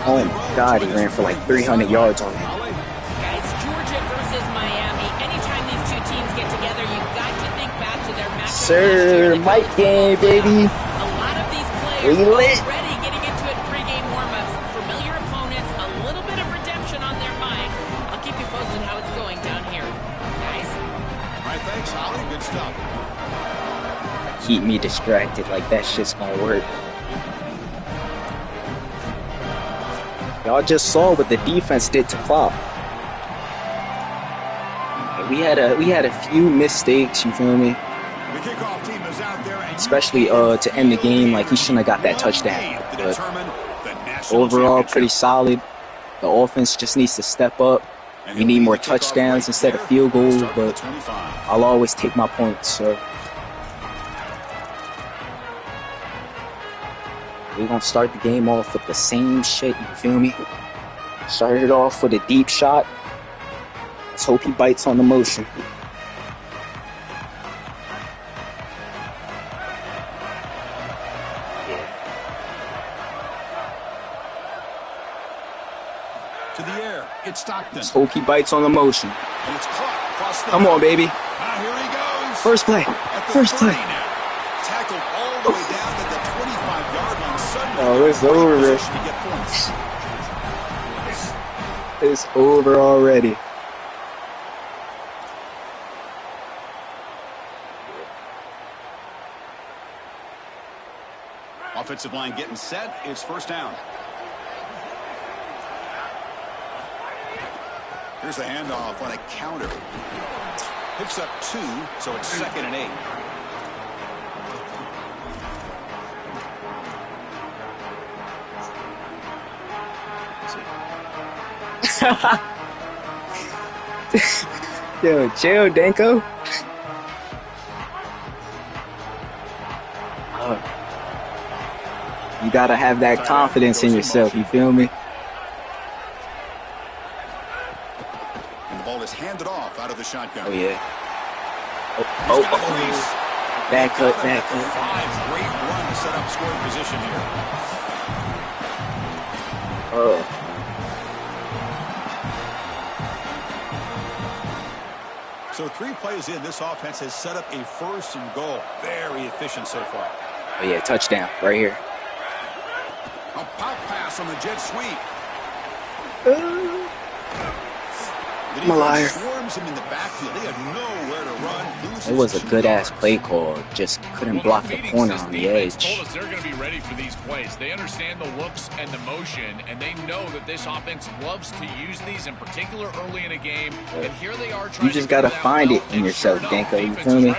oh my god, he ran for like 300 yards on me. Guys, Georgia versus Miami. Anytime these two teams get together, you've got to think back to their matchup. Sir, Mike game, baby. A lot of these players We lit. already getting into it pre-game warm-ups. Familiar opponents, a little bit of redemption on their mind. I'll keep you posted how it's going down here. Guys. All right, thanks, Holly. Good stuff. Keep me distracted, like that shit's gonna work. Y'all just saw what the defense did to Klopp. We had a few mistakes, you feel me? The kickoff team is out there, and Especially to end the game, like he shouldn't have got that touchdown. But overall, pretty solid. The offense just needs to step up. We need more touchdowns instead of field goals, but I'll always take my points, so. We're gonna start the game off with the same shit, you feel me? Started off with a deep shot. Let's hope he bites on the motion. to the air. It's Stockton. Let's hope he bites on the motion. And it's caught across the Come on, baby. Now here he goes. First play. At the First 30 play. now. Tackled all the way down to the 25-yard line. Suddenly, Oh, it's over, Rick. position to get points. It's over already. Offensive line getting set. It's first down. Here's the handoff on a counter. Picks up 2, so it's 2nd and 8. Yo, chill, Danko. You gotta have that confidence in yourself, you feel me? And the ball is handed off out of the shotgun. Oh, yeah. He's Oh, got a release. oh. Back cut, back cut. 5 great run to set up scoring position here. Oh. So 3 plays in, this offense has set up a 1st and goal. Very efficient so far. Oh, yeah, touchdown right here. A pop pass on the jet sweep. I'm a liar. Swarms him in the backfield. They had nowhere to run. It was a good-ass play call. Just couldn't block the corner on the edge. Told us they're going to be ready for these plays. They understand the looks and the motion, and they know that this offense loves to use these, in particular early in a game. And here they are trying You just gotta find it in yourself, Danko. You feel me?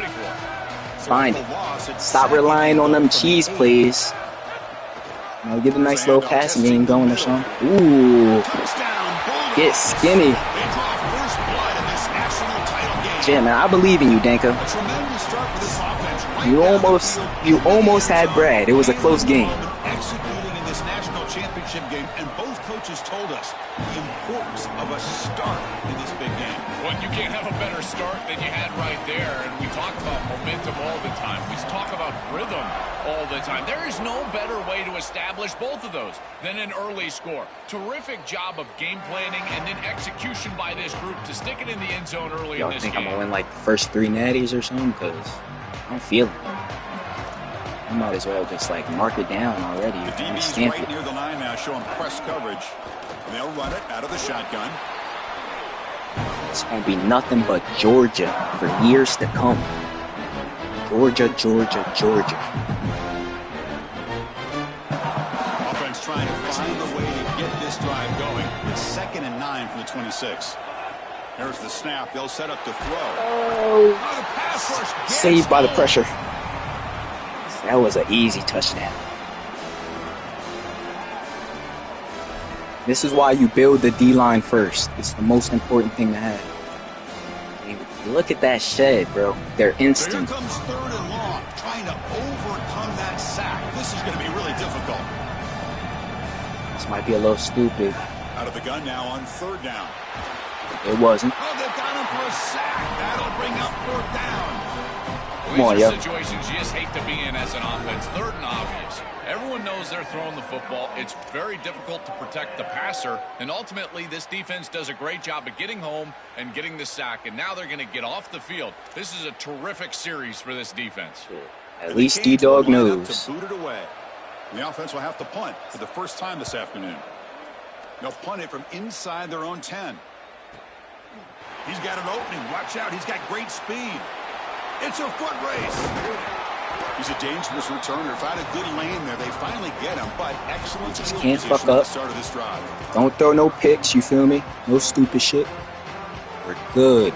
Find it. Stop relying on them cheese plays. You know, get a nice little passing game going or something. Ooh, get skinny. They draw first blood in this national title game. Yeah, man, I believe in you, Danko. A tremendous start for this offense. Right You down the almost field. had Brad. It was a close game. Executing in this national championship has told us the importance of a start in this big game. Well, you can't have a better start than you had right there. And we talk about momentum all the time. We talk about rhythm all the time. There is no better way to establish both of those than an early score. Terrific job of game planning and then execution by this group to stick it in the end zone early in this game. Y'all think I'm going to win like the first 3 natties or something? Because I'm feeling it. I might as well just like mark it down already. The DB's right near the line now, showing press coverage. And they'll run it out of the shotgun. It's going to be nothing but Georgia for years to come. Georgia, Georgia, Georgia. Offense trying to find a way to get this drive going. It's 2nd and 9 from the 26. There's the snap. They'll set up to throw. Oh, the pass rush saved by the pressure. That was an easy touchdown. This is why you build the D-line first. It's the most important thing to have. I mean, look at that shed, bro. They're instant. Here comes 3rd and long, trying to overcome that sack. This is going to be really difficult. This might be a little stupid. Out of the gun now on 3rd down. It wasn't. Oh, they've got him for a sack. That'll bring up 4th down. Come on, these are situations you just hate to be in as an offense. 3rd and obvious. Everyone knows they're throwing the football. It's very difficult to protect the passer. And ultimately, this defense does a great job of getting home and getting the sack. And now they're going to get off the field. This is a terrific series for this defense. At least D-Dog knows. To boot it away. And the offense will have to punt for the first time this afternoon. They'll punt it from inside their own 10. He's got an opening. Watch out. He's got great speed. It's a foot race. He's a dangerous returner. Found a good lane there. They finally get him, but excellent just can't fuck at the up. start of this drive. Don't throw no picks, you feel me? No stupid shit. We're good.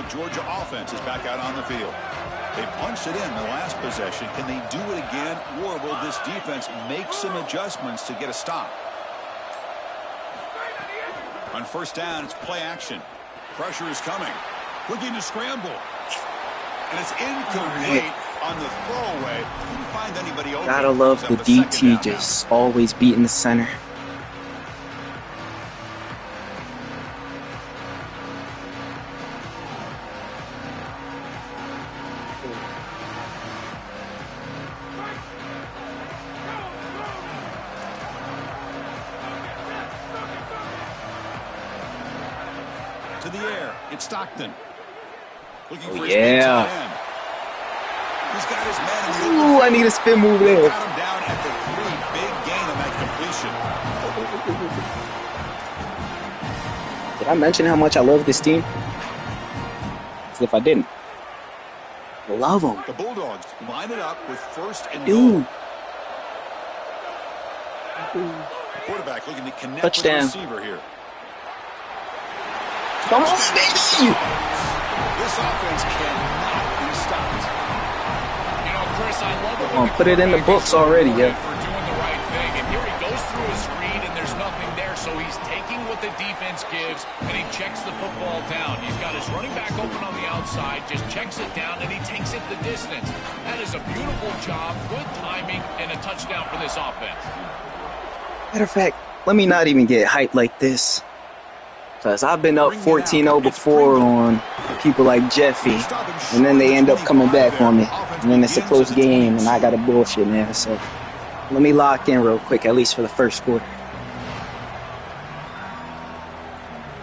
Georgia offense is back out on the field. They punched it in the last possession. Can they do it again, or will this defense make some adjustments to get a stop? On 1st down, it's play action. Pressure is coming. Looking to scramble. And it's incomplete on the throwaway. Couldn't find anybody open. Gotta love the DT just always beating the center. To the air, it's Stockton. Looking for yeah. He's got his man in the Ooh, I need a spin move there. Got him down at the 3. Big gain on that completion. Did I mention how much I love this team? As if I didn't. I love them. The Bulldogs line it up with 1st and goal. Quarterback looking to connect Touchdown. with the receiver here. Come on, baby! This offense cannot be stopped. You know, Chris, I love it. Come on, put it in the books already, yeah. For doing the right thing, and here he goes through his screen, and there's nothing there, so he's taking what the defense gives, and he checks the football down. He's got his running back open on the outside, just checks it down, and he takes it the distance. That is a beautiful job, good timing, and a touchdown for this offense. Matter of fact, let me not even get hyped like this. Because I've been up 14-0 before on people like Jeffy, and then they end up coming back on me. And then it's a close game, and I got a bullshit, man. So let me lock in real quick, at least for the first quarter.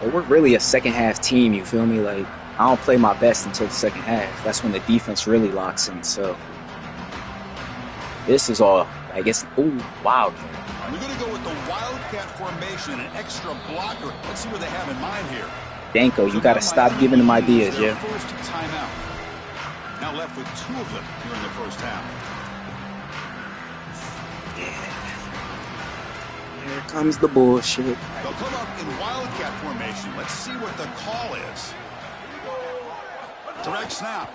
But we're really a second-half team, you feel me? Like, I don't play my best until the second half. That's when the defense really locks in. So this is all, I guess, ooh, wow. We're going to go with the Wildcat formation, an extra blocker. Let's see what they have in mind here. Danko, you got to stop giving them ideas, yeah. First timeout. Now left with 2 of them here in the first half. Here comes the bullshit. They'll come up in Wildcat formation. Let's see what the call is. Direct snap.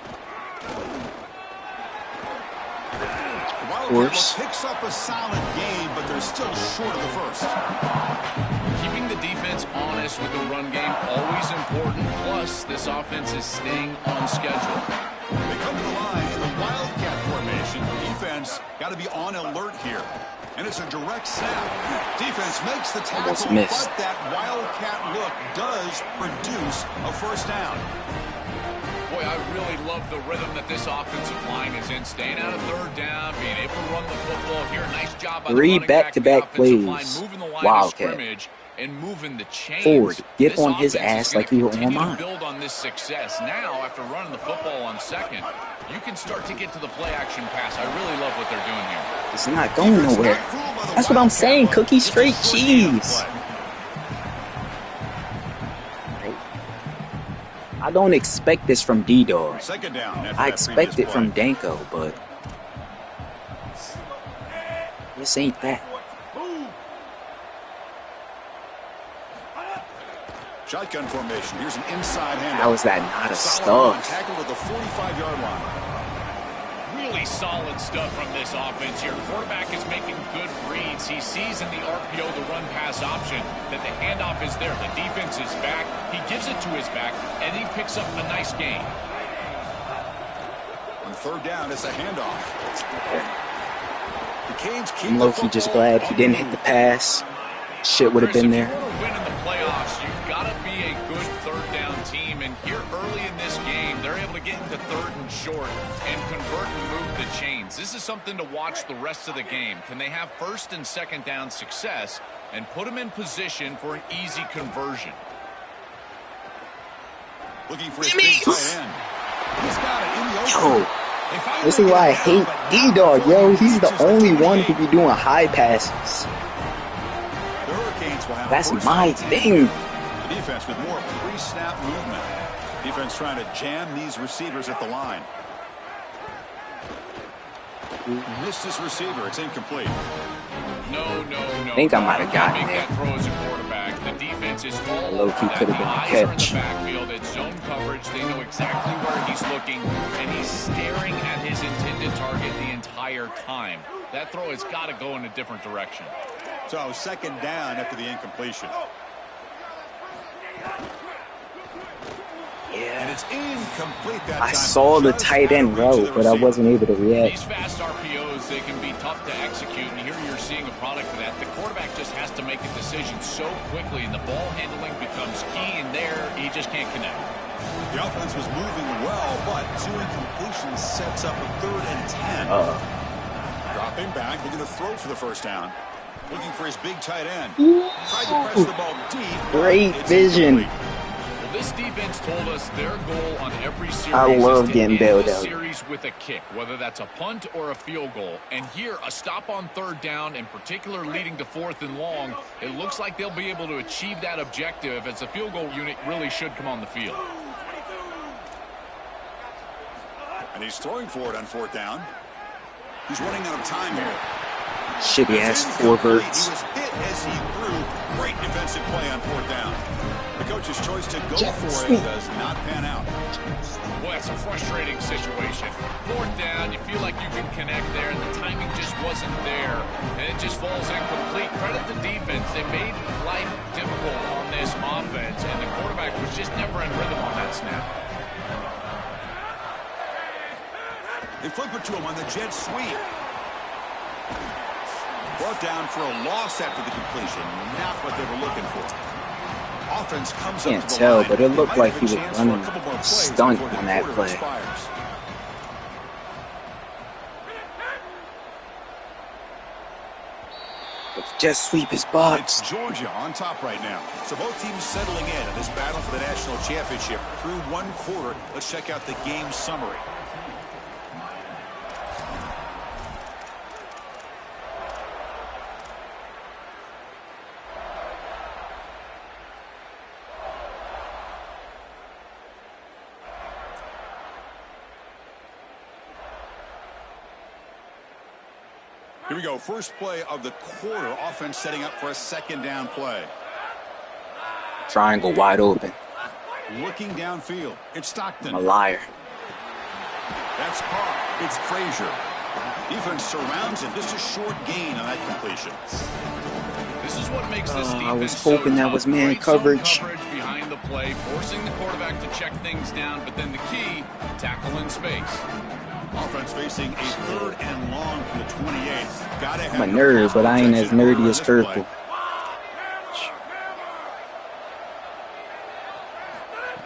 Wildcat picks up a solid game, but they're still short of the first. Keeping the defense honest with the run game, always important. Plus, this offense is staying on schedule. They come to the line in the Wildcat formation. Defense got to be on alert here. And it's a direct snap. Defense makes the tackle, but that Wildcat look does produce a first down. Boy, I really love the rhythm that this offensive line is in. Staying out of third down, being able to run the football here. Nice job by the running back, back-to-back plays. Moving the line of scrimmage and moving the chains. Forward, get on his ass like you were on mine. Build on this success. Now, after running the football on second, you can start to get to the play-action pass. I really love what they're doing here. It's not going nowhere. That's what I'm saying. Cookie straight cheese. I don't expect this from D-Dog. I expect it from Danko, but this ain't that. Shotgun formation. Here's an inside hand. How is that not a stop? Tackled at the 45-yard line. Really solid stuff from this offense here. Quarterback is making good reads. He sees in the RPO, the run-pass option, that the handoff is there. The defense is back. He gives it to his back, and he picks up a nice gain. On third down, it's a handoff. The Canes keep I'm low-key just glad he didn't hit the pass. Shit would have been there. If you want to win in the playoffs, you've got to be a good third-down team. And here early in this game, they're able to get into third and short and convert and move the chains. This is something to watch the rest of the game. Can they have first and second down success and put them in position for an easy conversion? Looking for his big tight end. He's got it in the open. Yo, this is why I hate D-Dog, yo. He's the only one who be doing high passes. That's my thing. The defense with more pre-snap movement. Defense trying to jam these receivers at the line. Missed his receiver. It's incomplete. No. I think I might have gotten that throw as a quarterback. The defense is all low-key could have been a catch. In the backfield, it's zone coverage. They know exactly where he's looking, and he's staring at his intended target the entire time. That throw has got to go in a different direction. So second down after the incompletion. Yeah. And it's incomplete that time. I saw the tight end row, but I wasn't able to react. These fast RPOs, they can be tough to execute, and here you're seeing a product of that. The quarterback just has to make a decision so quickly, and the ball handling becomes key, and there he just can't connect. The offense was moving well, but two incompletions sets up a 3rd and 10. Dropping back, looking to throw for the first down. Looking for his big tight end. Tried to press the ball deep. Great vision. Well, this defense told us their goal on every series I love is to getting end bailed the out. series with a kick, whether that's a punt or a field goal. And here, a stop on third down, in particular leading to 4th and long, it looks like they'll be able to achieve that objective as the field goal unit really should come on the field. And he's throwing for it on 4th down. He's running out of time here. Shitty ass forwards. He was hit as he threw. Great defensive play on 4th down. The coach's choice to go for it does not pan out. Boy, that's a frustrating situation. 4th down, you feel like you can connect there, and the timing just wasn't there, and it just falls incomplete. Credit the defense. They made life difficult on this offense, and the quarterback was just never in rhythm on that snap. They flip it to him on the jet sweep. Brought down for a loss after the completion. Not what they were looking for. Offense comes up to the line. Can't tell, but it looked like he was running a stunt on that play. Just sweep his box. It's Georgia on top right now. So both teams settling in this battle for the national championship through 1 quarter. Let's check out the game summary. Here we go. First play of the quarter. Offense setting up for a 2nd down play. Triangle wide open. Looking downfield. It's Stockton. I'm a liar. That's Carr. It's Frazier. Defense surrounds him. Just a short gain on that completion. This is what makes this defense I was hoping so that was man Great zone coverage. behind the play, forcing the quarterback to check things down, but then the key, tackle in space. Offense facing a 3rd and long from the 28. I'm a nerd, but I ain't as nerdy as Kirkle.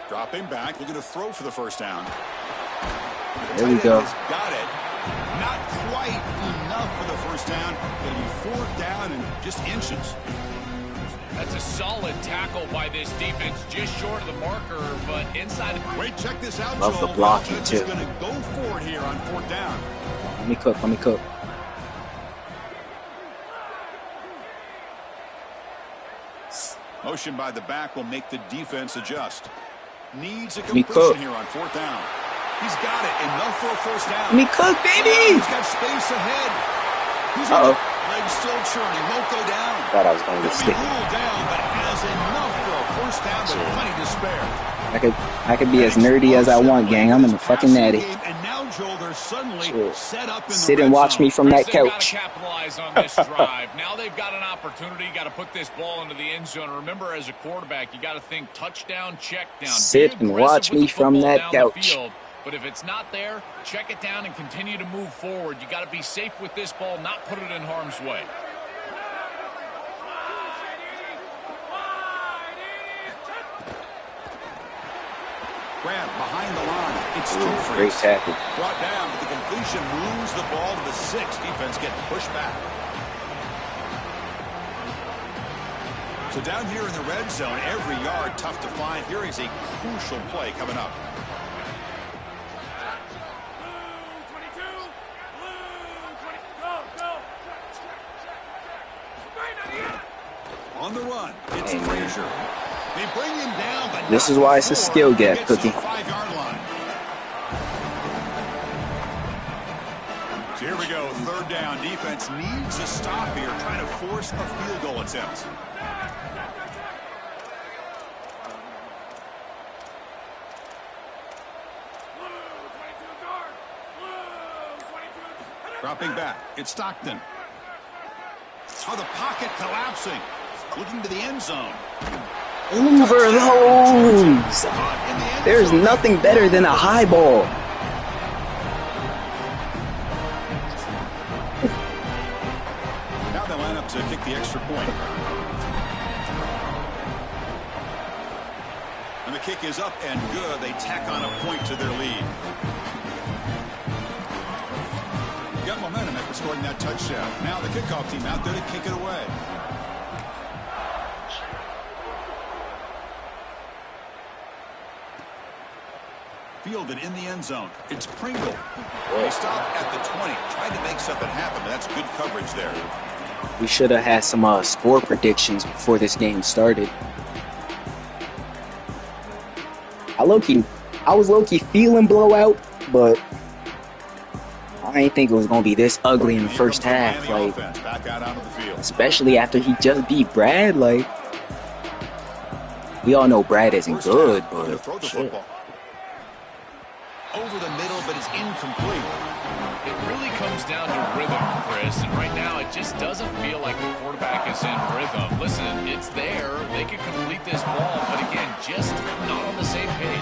Dropping back, looking to throw for the first down. There we go. Got it. Not quite enough for the first down. It'll be 4th down and just inches. That's a solid tackle by this defense, just short of the marker, but inside. Wait, check this out. Love the blocking too. Going to go for it here on 4th down. Let me cook. Let me cook. Motion by the back will make the defense adjust. Needs a completion here on 4th down. He's got it. Enough for a first down. Let me cook, baby. He's got space ahead. He's legs still churning. Won't go down. Thought I was going to He'll stick. be ruled down, but has enough for a first down with plenty to spare. I could be as nerdy as I want, gang. I'm in the fucking natty. And now, Joel, they're suddenly set up in the Sit red and watch zone. me from that Chris, they've couch. got to capitalize on this drive. Now they've got an opportunity. Got to put this ball into the end zone. Remember, as a quarterback, you got to think touchdown, check down. Sit and watch me from that couch. But if it's not there, check it down and continue to move forward. You got to be safe with this ball, not put it in harm's way. Grab behind the line. It's too free. Great tackle. Brought down, but the completion moves the ball to the 6. Defense getting pushed back. So down here in the red zone, every yard tough to find. Here is a crucial play coming up. On the run, it's Frazier. They bring him down, but this is why it's a skill gap, Cookie. 5-yard line. So here we go, 3rd down. Defense needs a stop here, trying to force a field goal attempt. Dropping back, it's Stockton. Oh, the pocket collapsing. Looking to the end zone. Overloads. There's nothing better than a high ball. Now they line up to kick the extra point. And the kick is up and good. They tack on a point to their lead. Got momentum after scoring that touchdown. Now the kickoff team out there to kick it away. Fielded in the end zone. It's Pringle. They stop at the 20. Tried to make something happen, but that's good coverage there. We should have had some score predictions before this game started. I was low-key feeling blowout, but I didn't think it was going to be this ugly in the first half. Like, especially after he just beat Brad. Like, we all know Brad isn't good, but shit. Over the middle, but it's incomplete. It really comes down to rhythm, Chris, and right now it just doesn't feel like the quarterback is in rhythm. Listen, it's there. They could complete this ball, but again, just not on the same page.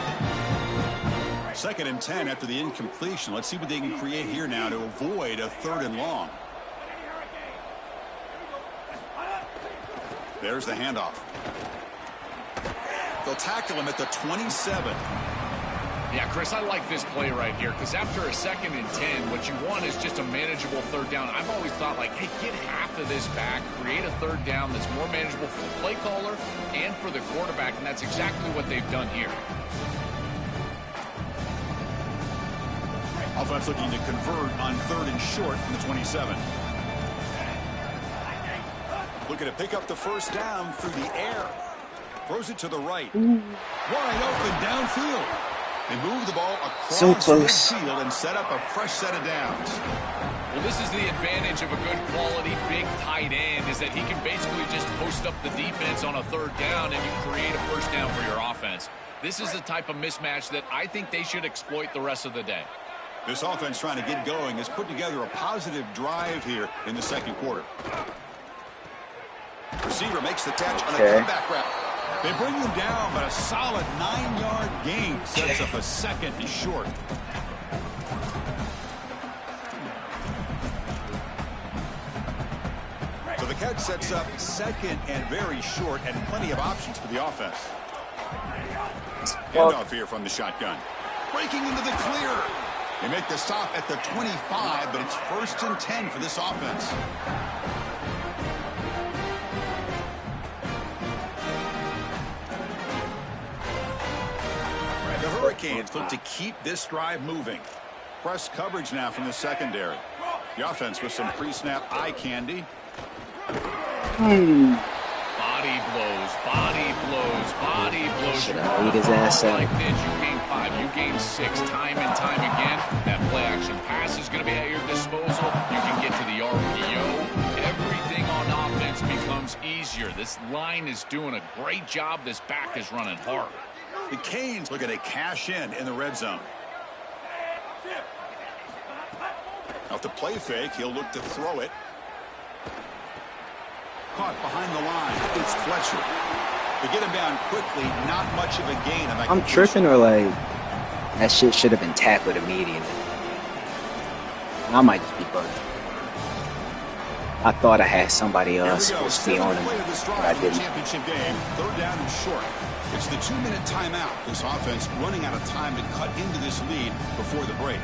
2nd and 10 after the incompletion. Let's see what they can create here now to avoid a 3rd and long. There's the handoff. They'll tackle him at the 27. Yeah, Chris, I like this play right here because after a 2nd and 10, what you want is just a manageable 3rd down. I've always thought, like, hey, get half of this back, create a 3rd down that's more manageable for the play caller and for the quarterback, and that's exactly what they've done here. Offense looking to convert on 3rd and short from the 27. Looking to pick up the first down through the air. Throws it to the right. Wide open downfield. They move the ball across midfield and set up a fresh set of downs. Well, this is the advantage of a good quality big tight end is that he can basically just post up the defense on a 3rd down and you create a first down for your offense. This is the type of mismatch that I think they should exploit the rest of the day. This offense trying to get going has put together a positive drive here in the second quarter. Receiver makes the catch on a comeback route. They bring them down, but a solid 9-yard gain sets up a second and short. So the catch sets up second and very short, and plenty of options for the offense. Handoff here from the shotgun. Breaking into the clear. They make the stop at the 25, but it's 1st and 10 for this offense. The Hurricanes look to keep this drive moving. Press coverage now from the secondary. The offense with some pre-snap eye candy. Body blows, body blows, body blows. Should have laid his ass out. Like this, you gain 5, you gain 6, time and time again. That play action pass is going to be at your disposal. You can get to the RPO. Everything on offense becomes easier. This line is doing a great job. This back is running hard. The Canes looking to cash in the red zone. Off the play fake, he'll look to throw it. Caught behind the line. It's Fletcher. To get him down quickly, not much of a gain. I'm tripping, or like that shit should have been tackled immediately. I might just be bugging. I thought I had somebody else supposed to be on him, but I didn't. Championship game, 3rd down and short. It's the 2-minute timeout. This offense running out of time to cut into this lead before the break.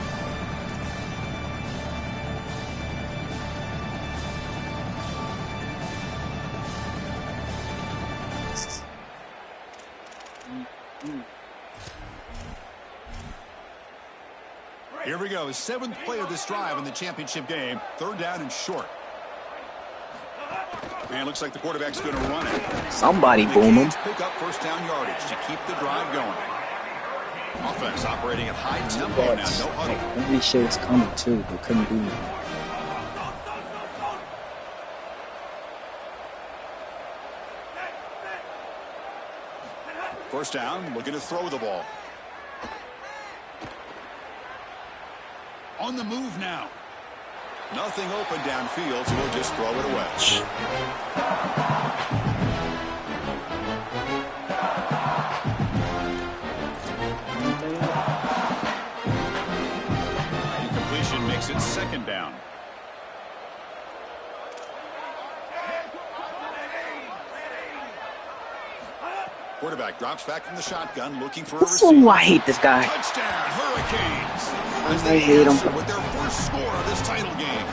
Here we go. 7th play of this drive in the championship game. 3rd down and short. Man, looks like the quarterback's going to run it. Somebody boom him. Pick up 1st down yardage to keep the drive going. Offense operating at high tempo now. No huddle. Only shit was coming too, but couldn't do it. First down, looking to throw the ball. On the move now. Nothing open downfield, so we'll just throw it away. Incompletion makes it 2nd down. Quarterback drops back from the shotgun, looking for a receiver. Oh, I hate this guy. Touchdown, Hurricanes. I hate him. With their first score of this title game.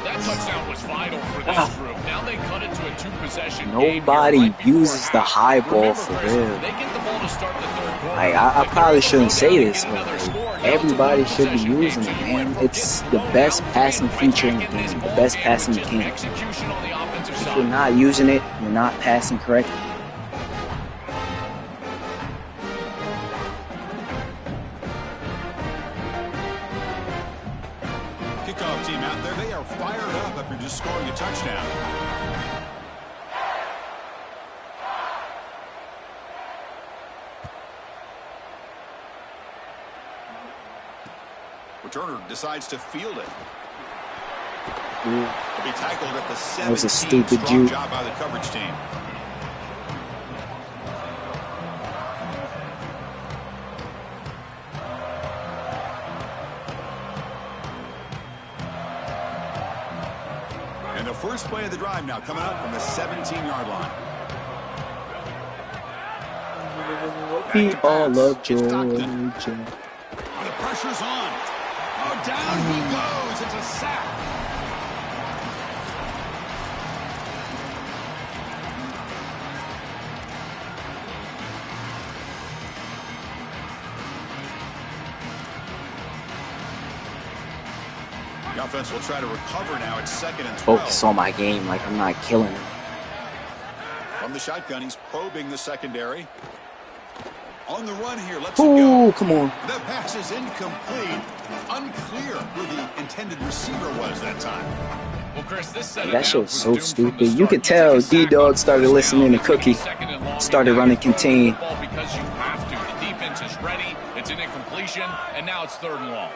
That touchdown was vital for this group. Now they cut it to a 2-possession game. Nobody uses the high ball for real. They get the ball to start the 3rd quarter. Like, I probably shouldn't say this, but everybody should be using it, man. It's the best passing feature in the game. The best passing you can. If you're not using it, you're not passing correctly. Kickoff team out there, they are fired up after just scoring a touchdown. Returner decides to field it. He'll be tackled at the 17. That was a stupid Strong job by the coverage team. And the first play of the drive now coming up from the 17-yard line. We all love Georgia. The pressure's on. Oh, down he goes. It's a sack. The offense will try to recover now. It's 2nd and 12. Focus on my game like I'm not killing him. From the shotgun, he's probing the secondary. On the run here, let's Ooh, go. come on. The pass is incomplete. Unclear who the intended receiver was that time. Well, Chris, this That shit was so stupid. You could tell D-Dog started listening to Cookie. Started running contain. Because you have to. The defense is ready. It's an incompletion, and now it's 3rd and long.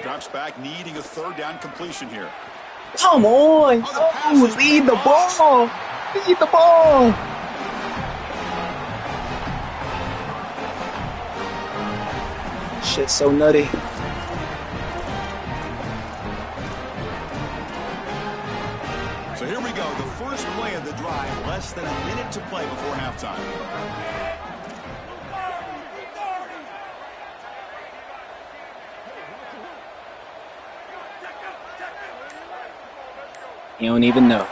Drops back, needing a third down completion here. Come on! Oh, lead the ball! Lead the ball! Shit's so nutty. So here we go, the first play of the drive, less than a minute to play before halftime. You don't even know.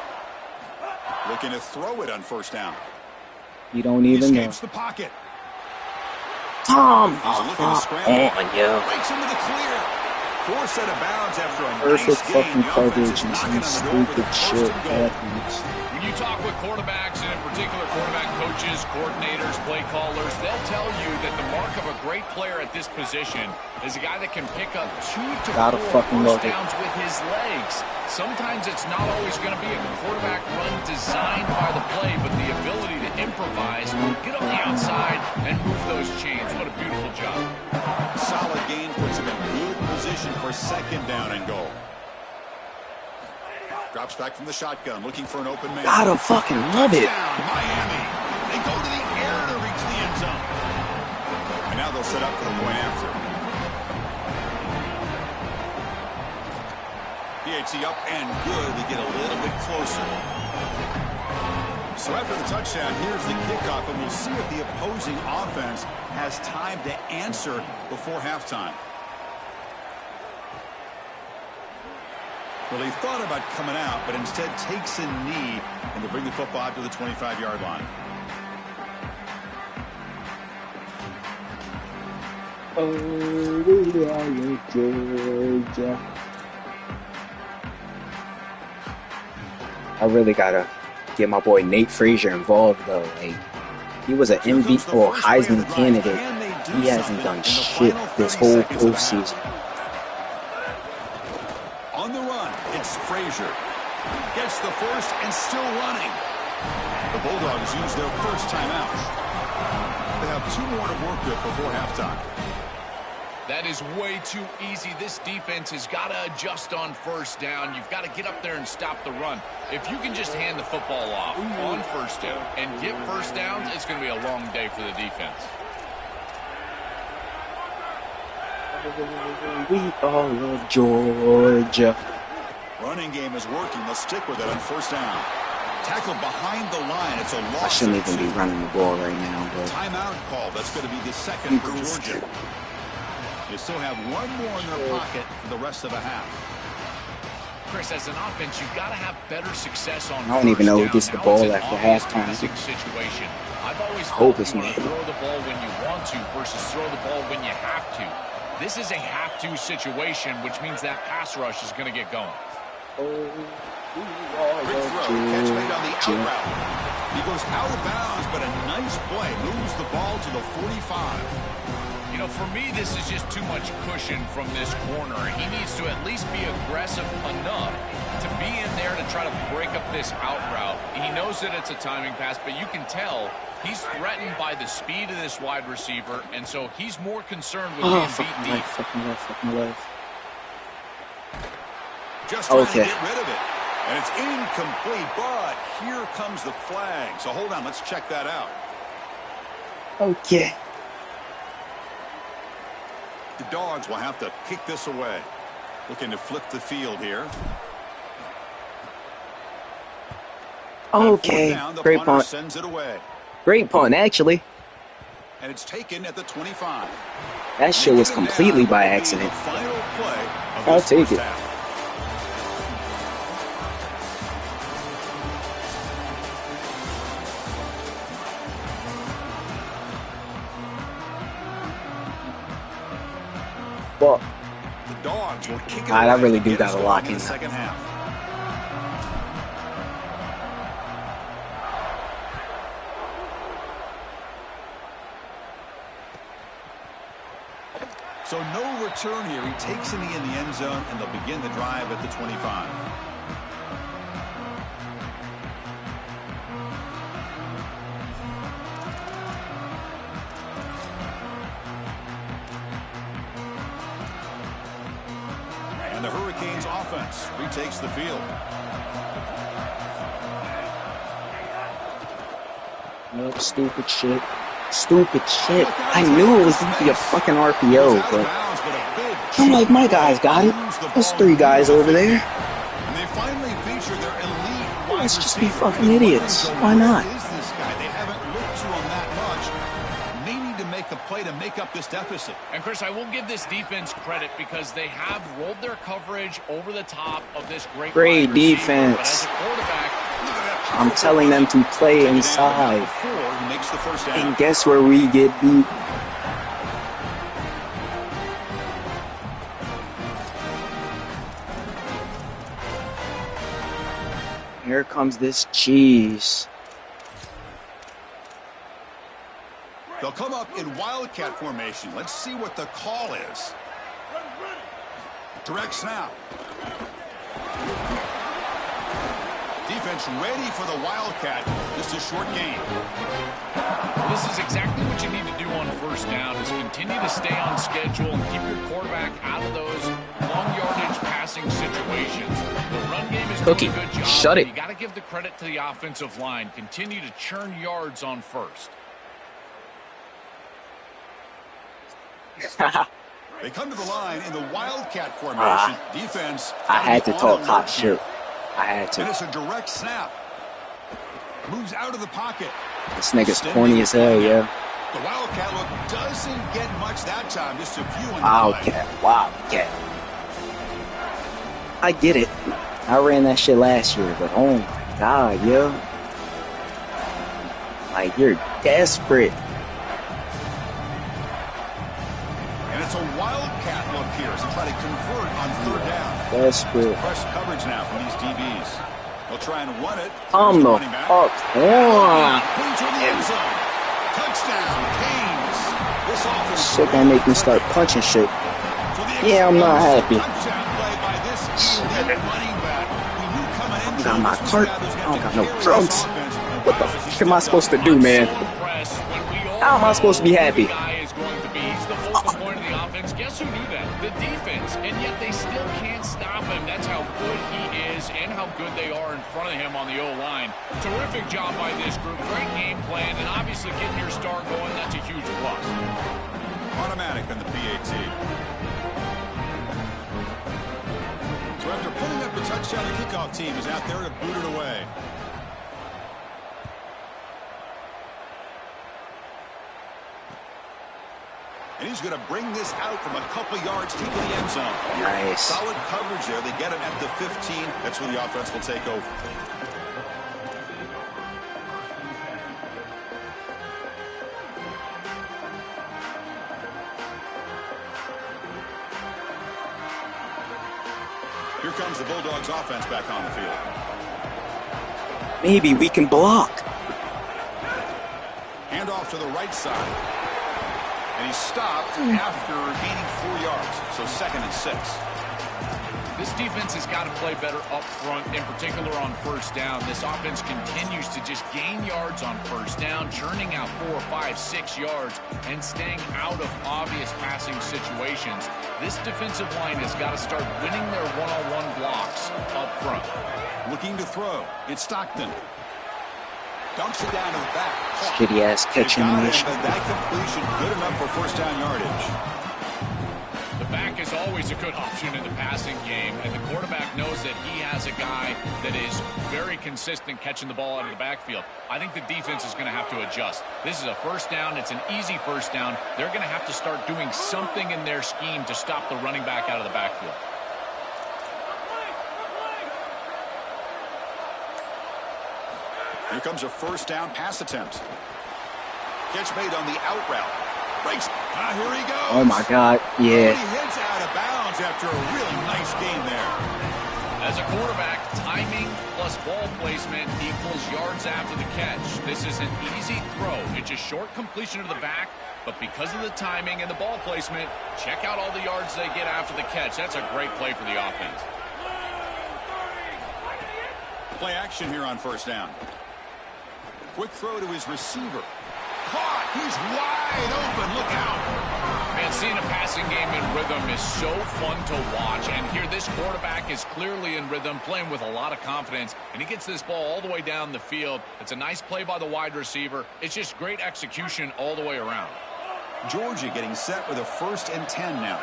Looking to throw it on first down. You don't even know. Escapes the pocket. Tom! Oh, yo. Breaks into the clear. Forced out of bounds after a Perfect nice fucking gain. coverage and some stupid shit happens. When you talk with quarterbacks, and in particular quarterback coaches, coordinators, play callers, they'll tell you that the mark of a great player at this position is a guy that can pick up 2 to 4 first downs with his legs. Sometimes it's not always going to be a quarterback run designed by the play, but the ability to improvise, get on the outside, and move those chains. What a beautiful job. Solid gain puts him in good position for second down and goal. Drops back from the shotgun, looking for an open man. Gotta fucking love it. Miami. They go to the air to reach the end zone. And now they'll set up for the point after. PAT up and good. We get a little bit closer. So after the touchdown, here's the kickoff, and we'll see if the opposing offense has time to answer before halftime. Well, he thought about coming out, but instead takes a knee, and they bring the football out to the 25-yard line. Oh, Georgia. I really gotta get my boy Nate Frazier involved, though. Like, he was an MVP or Heisman candidate. He hasn't done shit this whole postseason. On the run, it's Frazier. Gets the first and still running. The Bulldogs use their first timeout. They have 2 more to work with before halftime. That is way too easy. This defense has got to adjust on first down. You've got to get up there and stop the run. If you can just hand the football off on first down and get first downs, it's going to be a long day for the defense. We all love Georgia. Running game is working. They'll stick with it on first down. Tackled behind the line. It's a loss. I shouldn't even be running the ball right now, but timeout call. That's going to be the second for Georgia. They still have 1 more in their pocket for the rest of the half. Chris, as an offense, you've got to have better success on I don't even know who gets the ball after halftime. Situation. I've always hope it's me. Throw the ball when you want to versus throw the ball when you have to. This is a have-to situation, which means that pass rush is going to get going. Quick throw, catch made on the out route. He goes out of bounds, but a nice play. Moves the ball to the 45. You know, for me, this is just too much cushion from this corner. He needs to at least be aggressive enough to be in there to try to break up this out route. He knows that it's a timing pass, but you can tell he's threatened by the speed of this wide receiver, and so he's more concerned with being beat deep. Fucking life. Just trying to get rid of it. And it's incomplete, but here comes the flag. So hold on, let's check that out. Okay. The Dogs will have to kick this away. Looking to flip the field here. Okay, down, great punt. Sends it away. Great punt, actually. And it's taken at the 25. That shit was completely by accident. I'll take it. Well, the Dogs will kick it I really do got to lock in the second half. So no return here. He takes a knee in the end zone, and they'll begin the drive at the 25. Hurricanes offense retakes the field. Nope, stupid shit. Stupid shit. I knew it was going to be a fucking RPO, but I'm like, my guys got it. There's 3 guys over there. And they finally feature their elite. Let's just be fucking idiots. Why not? Is this guy? They haven't looked to him that much. They need to make a play to make up this deficit. And Chris, I will give this defense credit because they have rolled their coverage over the top of this great defense. But as a quarterback, I'm telling them to play inside. He makes the first down. And guess where we get beat? Here comes this cheese. They'll come up in Wildcat formation. Let's see what the call is. Direct snap. Defense ready for the Wildcat. Just a short game. Well, this is exactly what you need to do on first down is continue to stay on schedule and keep your quarterback out of those long yardage passing situations. The run game is doing a good job. Shut it. You got to give the credit to the offensive line. Continue to churn yards on first. They come to the line in the Wildcat formation. Defense. I had to talk hot shit. I had to. And it's a direct snap. Moves out of the pocket. This nigga's corny as hell, yeah. The Wildcat look doesn't get much that time. Just a few in the Wildcat. I get it. I ran that shit last year, but oh my god, yo. Like, you're desperate. And it's a Wildcat look here as they try to convert on third down. Desperate. Press coverage now from these DBs. They'll try and run it. Come the fuck on. Touchdown, Canes. This offense Shit gonna make me start punching shit. Yeah, I'm not happy. I got my cart. I don't got no drugs. What the fuck am I supposed to do, man? How am I supposed to be happy? Guess who knew that? The defense. And yet they still can't stop him. That's how good he is and how good they are in front of him on the O-line. Terrific job by this group. Great game plan. And obviously getting your star going, that's a huge plus. Automatic on the PAT. So after putting up a touchdown, the kickoff team is out there to boot it away. And he's going to bring this out from a couple yards deep in the end zone. Nice. Solid coverage there. They get him at the 15. That's where the offense will take over. Here comes the Bulldogs offense back on the field. Maybe we can block. Hand off to the right side. And he stopped after gaining 4 yards. So 2nd and 6. This defense has got to play better up front, in particular on first down. This offense continues to just gain yards on first down, churning out 4, 5, 6 yards, and staying out of obvious passing situations. This defensive line has got to start winning their one-on-one blocks up front. Looking to throw. It's Stockton. Dunks it down to the back. Shitty ass catching mission. That completion good enough for first down yardage. The back is always a good option in the passing game, and the quarterback knows that he has a guy that is very consistent catching the ball out of the backfield. I think the defense is going to have to adjust. This is a first down. It's an easy first down. They're going to have to start doing something in their scheme to stop the running back out of the backfield. Here comes a first down pass attempt. Catch made on the out route. Breaks. Here he goes. Oh my God. Yeah. He hits out of bounds after a really nice game there. As a quarterback, timing plus ball placement equals yards after the catch. This is an easy throw. It's a short completion to the back, but because of the timing and the ball placement, check out all the yards they get after the catch. That's a great play for the offense. Play action here on first down. Quick throw to his receiver. caught. He's wide open. Look out. Man, seeing a passing game in rhythm is so fun to watch. And here, this quarterback is clearly in rhythm, playing with a lot of confidence. And he gets this ball all the way down the field. It's a nice play by the wide receiver. It's just great execution all the way around. Georgia getting set with a 1st and 10 now.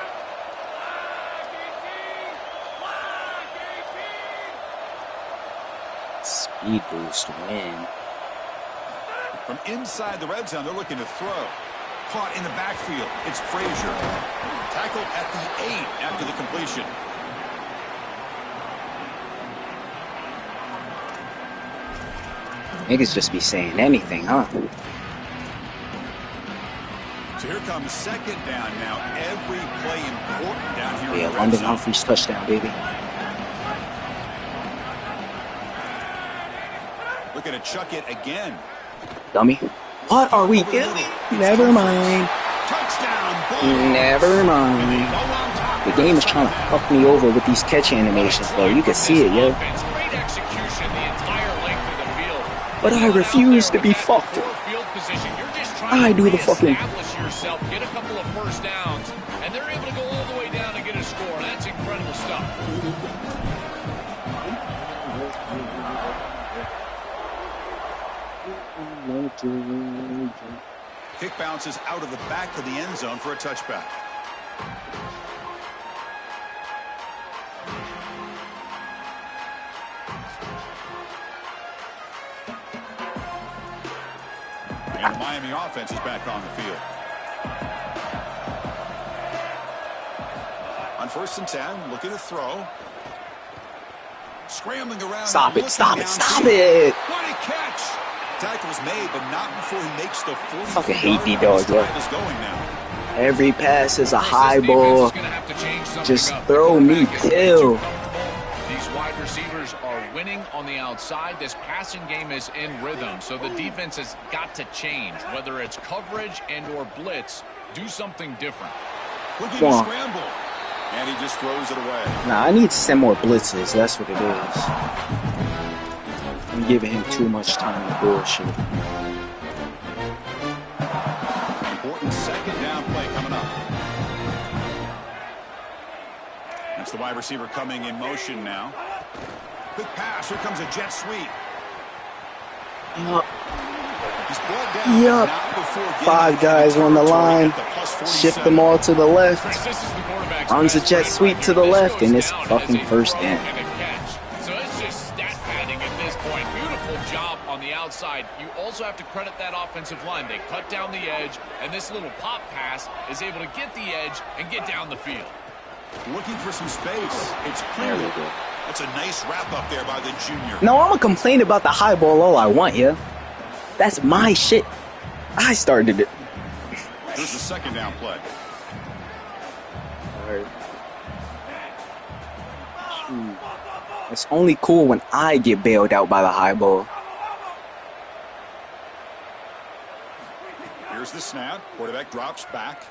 Speed boost win. From inside the red zone, they're looking to throw. Caught in the backfield. It's Frazier. Tackled at the 8 after the completion. Niggas just be saying anything, huh? So here comes 2nd down now. Every play important down here. Yeah, in the London red zone. Humphreys touchdown, baby. Looking to chuck it again. Dummy. What are we doing? Never mind. Touchdown. Ball. Never mind. The game is trying to fuck me over with these catch animations, though. You can see it, yo. Great execution the entire length of the field. But I refuse to be fucked. I do the fucking. Establish yourself, get a couple of first downs, and they're able to go all the way down and get a score. That's incredible stuff. Kick bounces out of the back of the end zone for a touchback. And the Miami offense is back on the field. On 1st and 10, looking to throw. Scrambling around. Stop it, stop it, stop it. What a catch. Tackle's made, but not before he makes the 40. Fucking hate D-Dog, yo. Every pass is a high ball. Just throw me pill. These wide receivers are winning on the outside. This passing game is in rhythm, so the defense has got to change. Whether it's coverage and or blitz, do something different. Looking to scramble, and he just throws it away. Nah, I need to send more blitzes. That's what it is. I'm giving him too much time to bullshit. Important 2nd down play coming up. That's the wide receiver coming in motion now. Quick pass. Here comes a jet sweep. Yup. He's brought down. Yup. 5 guys on the line. Shift them all to the left. Runs a jet sweep to the left, and it's fucking 1st down. Outside, you also have to credit that offensive line. They cut down the edge, and this little pop pass is able to get the edge and get down the field. Looking for some space. It's clear. That's a nice wrap up there by the junior. No, I'm gonna complain about the high ball all I want, yeah. That's my shit. I started it. Here's the 2nd down play. It's only cool when I get bailed out by the high ball. Here's the snap. Quarterback drops back.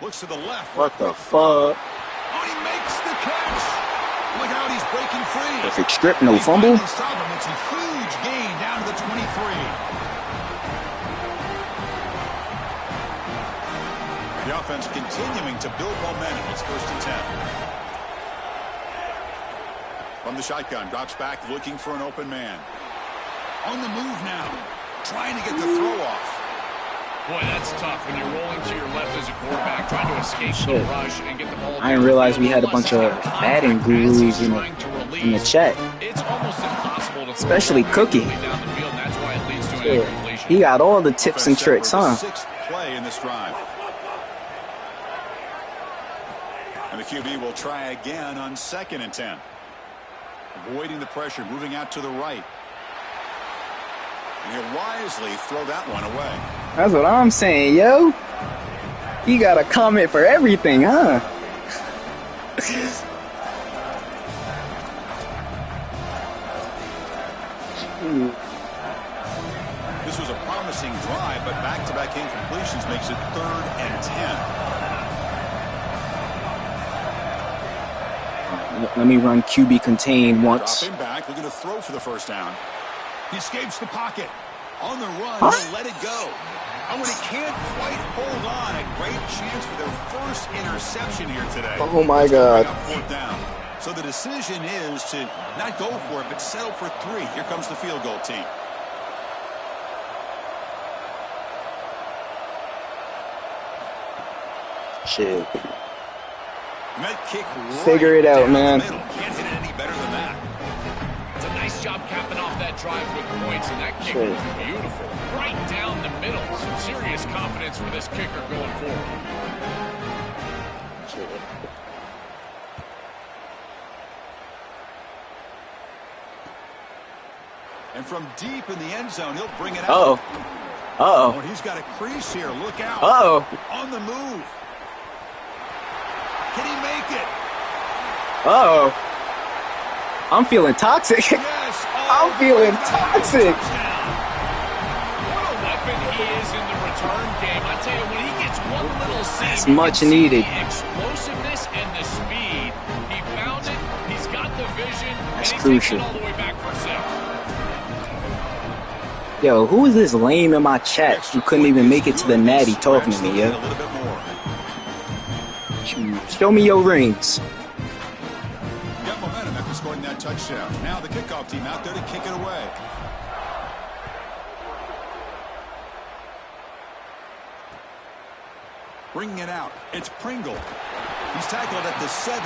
Looks to the left. What the fuck? Oh, he makes the catch. Look out, he's breaking free. Perfect strip, no fumble. It's a huge gain down to the 23. The offense continuing to build momentum. It's 1st and 10. From the shotgun, drops back, looking for an open man. On the move now. Trying to get the throw off. Boy, that's tough when you're rolling to your left as a quarterback, trying to escape the rush and get the ball. I didn't realize we had a bunch of batting gurus in the chat. It's almost impossible to especially Cookie. down the field, and that's why it leads to an incompletion. He got all the tips and tricks, huh? 6th play in this drive. And the QB will try again on 2nd and 10. Avoiding the pressure, moving out to the right. And he'll wisely throw that one away. That's what I'm saying, yo. You got a comment for everything, huh? This was a promising drive, but back-to-back incompletions makes it 3rd and 10. Let me run QB contain once. Dropping back, looking to throw for the 1st down. He escapes the pocket. On the run, Huh? he'll let it go. And when he can't quite hold on, a great chance for their first interception here today. Oh, my God. Fourth down. So the decision is to not go for it, but settle for 3. Here comes the field goal team. Shit. And that kick Figure it out, down man. the middle. Can't hit it any better than that. It's a nice job capping off that drive with points, and that kick Sure. was beautiful. Right down the middle. Some serious confidence for this kicker going forward. And from deep in the end zone, he'll bring it out. Uh-oh. Oh, Uh-oh. he's got a crease here. Look out. Uh-oh. On the move. Can he make it? Uh-oh. I'm feeling toxic. Yes. I'm feeling toxic. Touchdown. What a weapon he is in the return game. I tell you, when he gets one little seam, It's you much can see needed. the explosiveness and the speed. He found it. He's got the vision. That's and he crucial. takes it all the way back for 6. Yo, who is this lame in my chat who couldn't even make it to the natty talking to me, yo? A little bit more. Show me your rings. Got momentum after scoring that touchdown. Now the kickoff team out there to kick it away. Bringing it out. It's Pringle. He's tackled at the 17,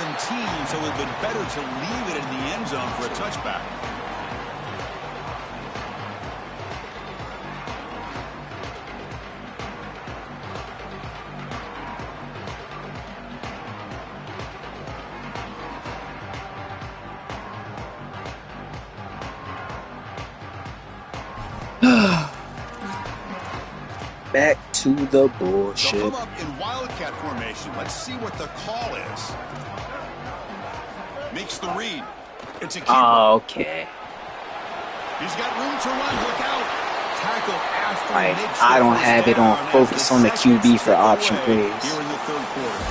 so it would have been better to leave it in the end zone for a touchback. Back to the They'll bullshit. come up in Wildcat formation. Let's see what the call is. Makes the read. It's a keeper. Okay. He's got room to run. Look out. Tackle after Like, he makes I the don't first have it down on as focus the on the seconds QB for tick option away plays. Here in the third quarter.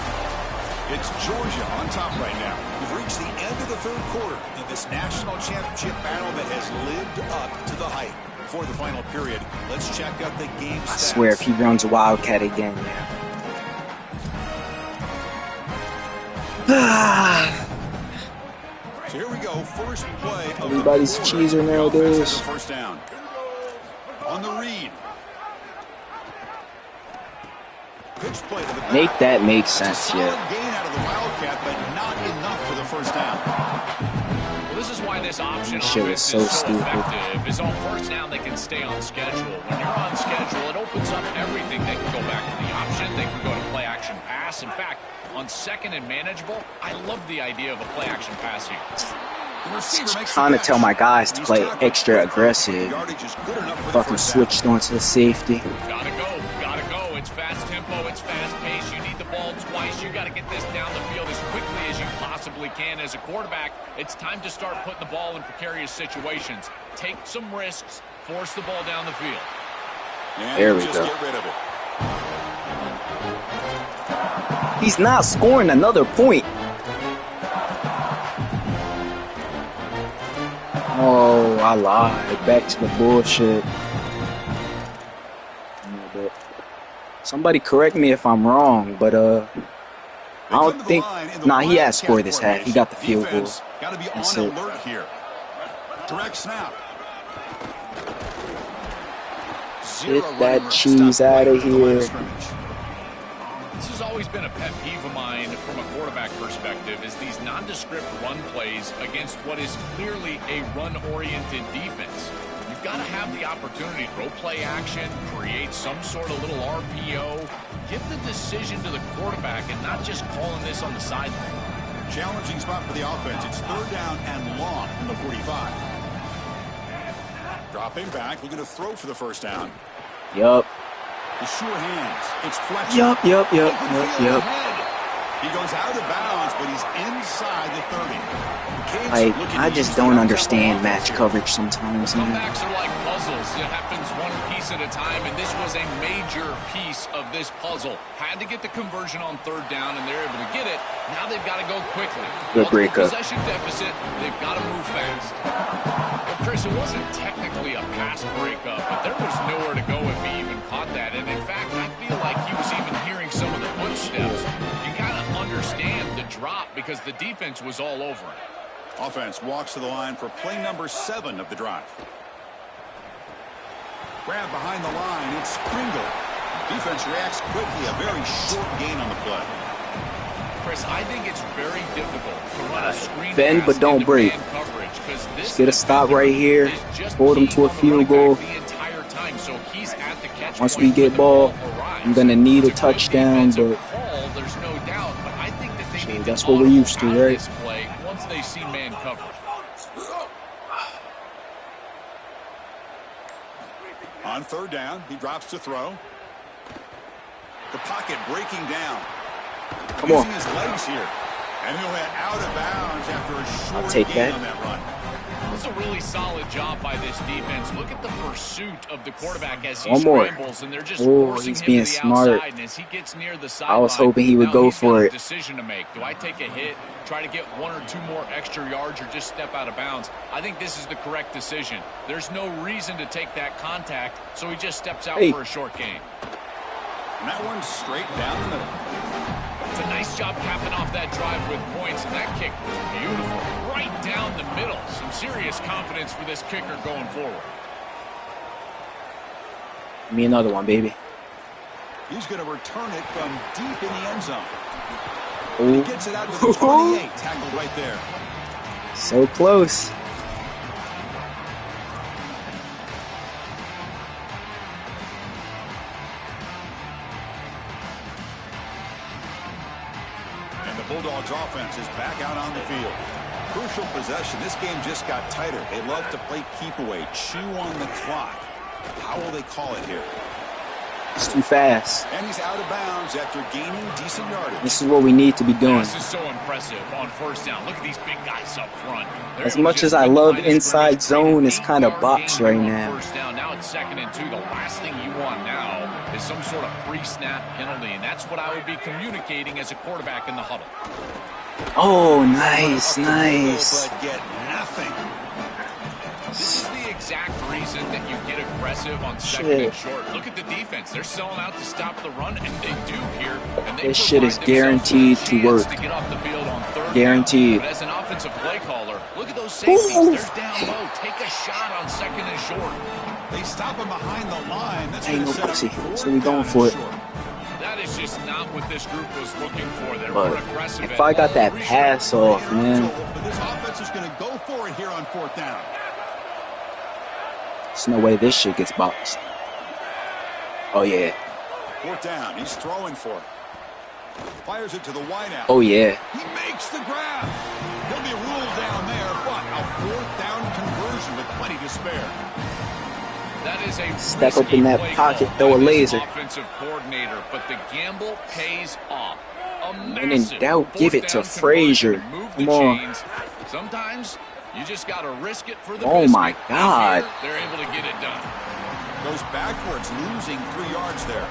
It's Georgia on top right now. We've reached the end of the third quarter in this national championship battle that has lived up to the hype. Before the final period, let's check out the game stats. I swear, if he runs a Wildcat again, yeah. So here we go. First play of Everybody's the quarter. cheeser The offense nowadays. has the first down. On the read. Pitch play to the back. Make that make That's a sense, solid yeah. gain out of the Wildcat, but not enough for the first down. Well, this is why this option This shit offense was so is so stupid. effective. Is on first down they can stay on schedule. When you're on schedule, it opens up everything. They can go back to the option. They can go to play action pass. In fact, on second and manageable, I love the idea of a play action pass here. The receiver makes the Trying to catch. tell my guys to He's play tackled. extra aggressive. Yardage is good enough for the Fucking first down. switched onto the safety. Gotta go, gotta go. It's fast tempo, it's fast pace. You need the ball twice. You got to get this down the field as quickly as you possibly can. As a quarterback, it's time to start putting the ball in precarious situations. Take some risks, force the ball down the field. And There we just go. get rid of it. He's not scoring another point. Oh, I lied. Back to the bullshit. Somebody correct me if I'm wrong, but I don't think. Nah, he has scored this half. He got the field goal. Got to be That's on it. alert here. Direct snap. Get that cheese out of here. This has always been a pet peeve of mine from a quarterback perspective, is these nondescript run plays against what is clearly a run-oriented defense. You've got to have the opportunity to go play action, create some sort of little RPO, give the decision to the quarterback and not just calling this on the sideline. Challenging spot for the offense. It's third down and long from the 45. Dropping back, looking to throw for the first down. Yup. The sure hands. It's Fletcher. Yup. Open field ahead. He goes out of bounds, but he's inside the 30. Cade's Like, looking I to just use don't the understand outside match offense coverage sometimes, man. Comebacks are like puzzles. It happens one piece at a time, and this was a major piece of this puzzle. Had to get the conversion on third down, and they're able to get it. Now they've got to go quickly. Good breakup. Possession deficit. They've got to move fast. Well, Chris, it wasn't technically a pass breakup, but there was nowhere to go if he even caught that. And in fact, I feel like he was even hearing some of the footsteps. You kind of understand the drop because the defense was all over him. Offense walks to the line for play number 7 of the drive. Grab behind the line. It's Pringle. Defense reacts quickly. A very short gain on the play. Chris, I think it's very difficult to run a screen bend but don't break. Just get a stop right here. Hold him to a field goal. Once we get ball, I'm gonna need a touchdown, but that's what we're used to, right? Once they see man coverage. On 3rd down, he drops to throw. The pocket breaking down. Come on. His legs here. And he'll head out of bounds after a short I'll take gain that. on that run. It's a really solid job by this defense. Look at the pursuit of the quarterback as he One more. scrambles, and they're just Oh, forcing he's him being to the smart. outside. And as he gets near the sideline, I was hoping he would now go he's for got a it. decision to make. Do I take a hit, try to get 1 or 2 more extra yards, or just step out of bounds? I think this is the correct decision. There's no reason to take that contact, so he just steps out for a short gain. And that one's straight down the middle. It's a nice job capping off that drive with points, and that kick was beautiful. Right down the middle. Some serious confidence for this kicker going forward. Give me another one, baby. He's going to return it from deep in the end zone. Oh. He gets it out to the 28. Tackled right there. So close. And the Bulldogs offense is back out on the field. Crucial possession. This game just got tighter. They love to play keep away, chew on the clock. How will they call it here? It's too fast. And he's out of bounds after gaining decent yardage. This is what we need to be doing. This is so impressive on 1st down. Look at these big guys up front. As much as I love inside zone, it's kind of box right now. 1st down. Now it's 2nd and 2. The last thing you want now is some sort of pre-snap penalty, and that's what I would be communicating as a quarterback in the huddle. Oh, nice, nice. But get nothing. This is the exact reason that you get aggressive on 2nd and short. Look at the defense. They're selling out to stop the run, and they do here. And they This shit is guaranteed to work. to get off the field on 3rd Guaranteed. down. But as an offensive play caller, look at those safeties. They're down low. Take a shot on 2nd and short. They stop him behind the line. That's Ain't no gonna set up pussy. 4th So we going down for and it. short. That is just not what this group was looking for. They But were aggressive. if I got that pass off, man, But this offense is going to go for it here on 4th down. there's no way this shit gets boxed. Oh, yeah. 4th down. He's throwing for it. Fires it to the wideout. Oh, yeah. He makes the grab. He'll be ruled down there, but a 4th down conversion with plenty to spare. That is a Step up in that risky play pocket, call throw by a this laser. Offensive coordinator, but the gamble pays off. A When in massive doubt, give it 4th to down Frazier. conversion to move Come the on. chains. Sometimes you just got to risk it for the Oh, biscuit. my And God. here, they're able to get it done. Goes backwards, losing 3 yards there.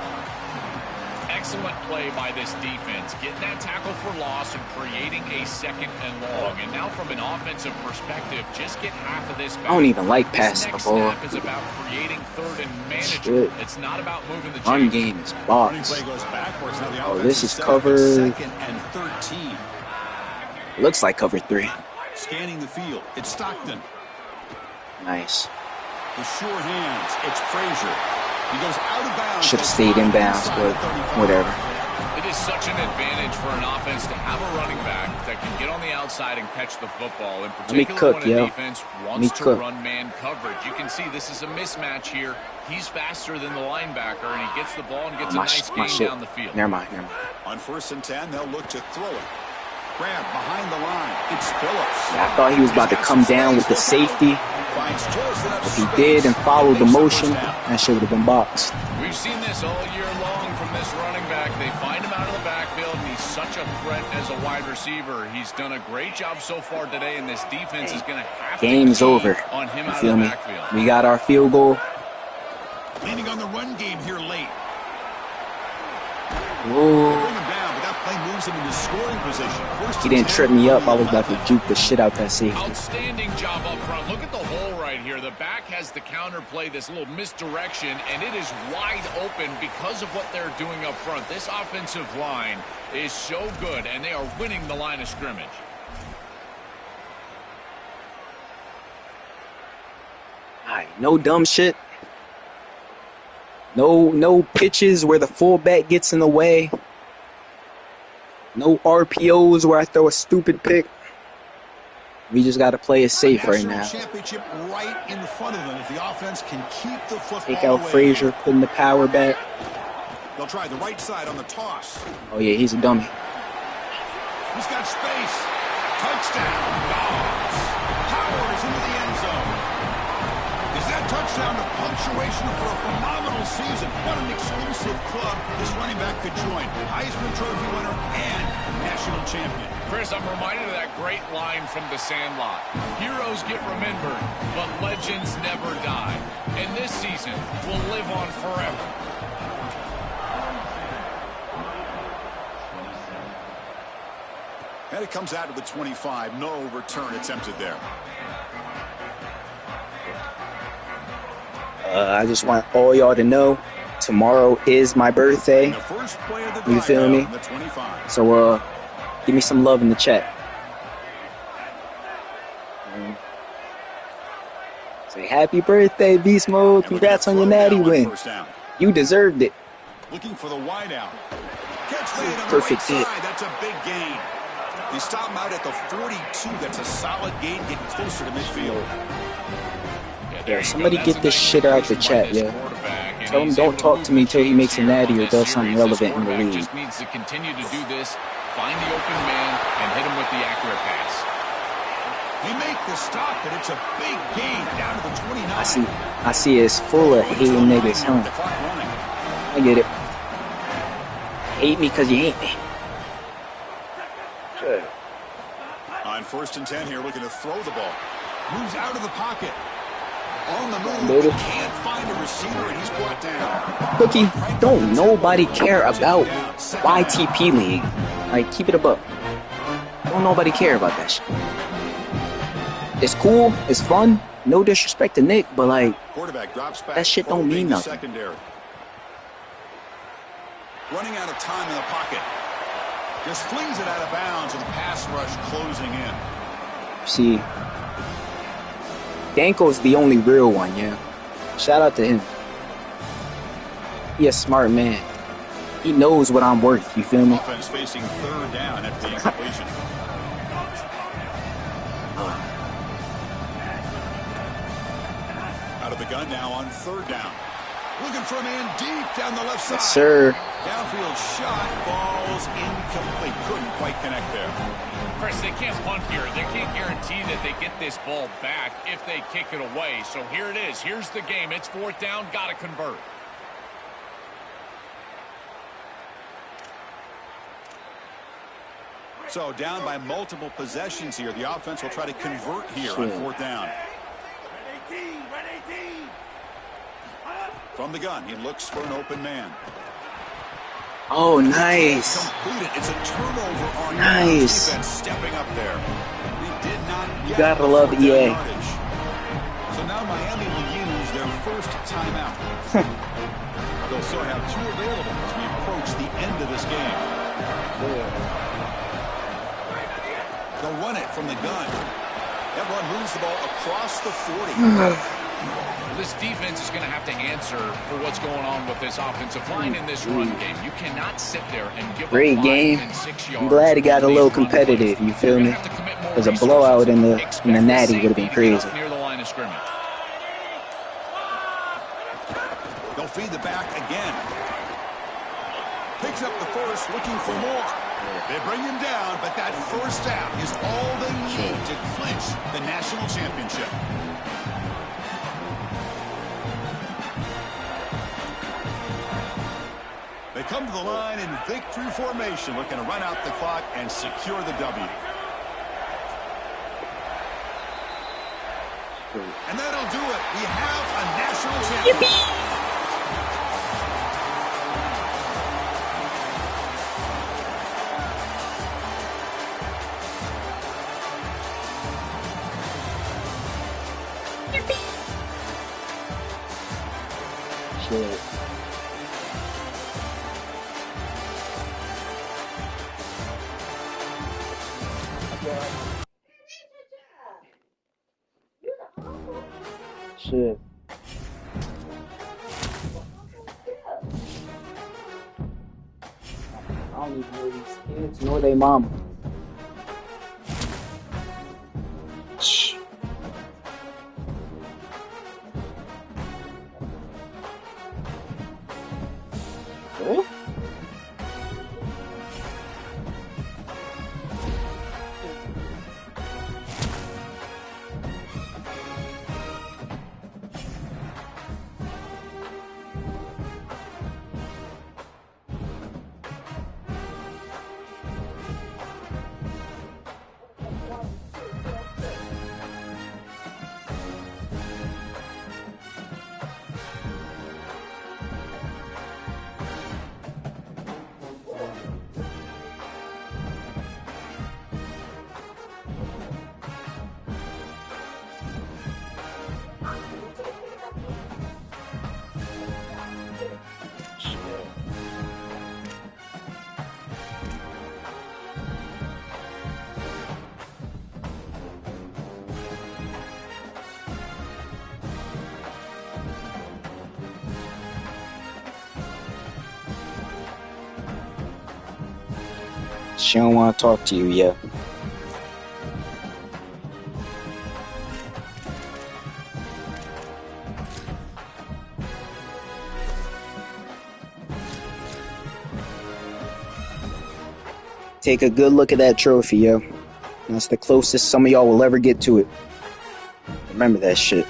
Excellent play by this defense, getting that tackle for loss and creating a 2nd and long. And now from an offensive perspective, just get half of this back. I don't even like This passing the next ball. snap is about creating 3rd and manageable. Shit. It's not about moving the Run chains. game is Running boxed. play goes backwards. Now the Oh, offense this is set up at cover. 2nd and 13. Looks like cover 3. Scanning the field. It's Stockton. Nice. The sure hands. It's Frazier. He goes out of bounds. Should have stayed in bounds, but whatever. It is such an advantage for an offense to have a running back that can get on the outside and catch the football. In me particular, cook, when a yo. defense Let me wants to cook. run man coverage. You can see this is a mismatch here. He's faster than the linebacker, and he gets the ball and gets a nice My gain shit. down the field. Never mind. On 1st and 10, they'll look to throw it. Grab behind the line. It's Phillips. Yeah, I thought he was about to come down with the safety. Finds just enough If he space did and followed the makes motion, first down. that shit would have been boxed. We've seen this all year long from this running back. They find him out of the backfield, and he's such a threat as a wide receiver. He's done a great job so far today, and this defense is going to have Game's to key over. on him You out feel of the me? backfield. We got our field goal. Leaning on the run game here late. Whoa. Bring him down, but that Play moves him into scoring position. He didn't trip me up. I was about to juke the shit out that safety. Outstanding job up front. Look at the hole right here. The back has the counter play, this little misdirection, and it is wide open because of what they're doing up front. This offensive line is so good, and they are winning the line of scrimmage. All right, no dumb shit. No pitches where the fullback gets in the way. No RPOs where I throw a stupid pick. We just got to play it safe right now. Championship right in front of them if the offense can keep the football Take out away. Frazier, putting the power back. They'll try the right side on the toss. Oh, yeah, he's a dummy. He's got space. Touchdown. Dobbs. Powers into the end zone. Is that touchdown to punctuation for a phenomenal season? What an exclusive club this running back could join. Heisman Trophy winner and national champion. Chris, I'm reminded of that great line from The Sandlot. Heroes get remembered, but legends never die. And this season will live on forever. And it comes out to the 25. No return attempted there. I just want all y'all to know, tomorrow is my birthday. The first play of the You feel me? the 25. So, give me some love in the chat. Say happy birthday, Beast Mode. Congrats on your natty win. You deserved it. Looking for the wide out. Catch made on the Perfect right hit. side. That's a big gain. You stop him out at the 42. That's a solid gain, getting closer to midfield. Yeah, somebody get this shit out the chat, yeah. Tell him don't talk to me until he makes a natty or does something relevant in the league. Just needs to continue to do this, find the open man, and hit him with the accurate pass. They make the stop, but it's a big gain down to the 29. I see it's full of hating niggas, huh? The clock running. I get it. Hate me because you hate me. Good. On 1st and 10 here, looking to throw the ball. Moves out of the pocket. On the move, Baby. can't find a receiver, and he's brought down. Cookie, don't nobody care about YTP League. Like, keep it above. Don't nobody care about that shit. It's cool, it's fun. No disrespect to Nick, but like, Quarterback drops back. that shit don't mean nothing. Secondary. Running out of time in the pocket. Just flings it out of bounds, and the pass rush closing in. See, Danko's the only real one, yeah. Shout out to him. He a smart man. He knows what I'm worth, you feel me? Offense facing 3rd down after the incompletion. Out of the gun now on 3rd down. Looking for a man deep down the left side. Yes, sir. Downfield shot falls incomplete. Couldn't quite connect there. Chris, they can't punt here. They can't guarantee that they get this ball back if they kick it away. So here it is. Here's the game. It's 4th down. Got to convert. So down by multiple possessions here. The offense will try to convert here on 4th down. From the gun, he looks for an open man. Oh, nice. Completed. It's a turnover on Nice. defense stepping up there. He did not You get gotta the love fourth down EA. yardage. So now Miami will use their first timeout. They'll still have 2 available as we approach the end of this game. They'll run it from the gun. That run moves the ball across the 40. This defense is going to have to answer for what's going on with this offensive line in this run game. You cannot sit there and give Great up game. 5 and 6 yards. I'm glad it got a on little these run competitive, plays. you feel You're me? gonna have to commit more Because a resources. blowout in the Expect natty the would have been safety to get crazy. up near the line of scrimmage. They'll feed the back again. Picks up the first, looking for more. They bring him down, but that first down is all they need to clinch the national championship. They come to the line in victory formation, looking to run out the clock and secure the W. And that'll do it. We have a national champion. Shit. I don't even know these kids nor they mama. Shh. What? She don't want to talk to you yet. Take a good look at that trophy, yo. That's the closest some of y'all will ever get to it. Remember that shit.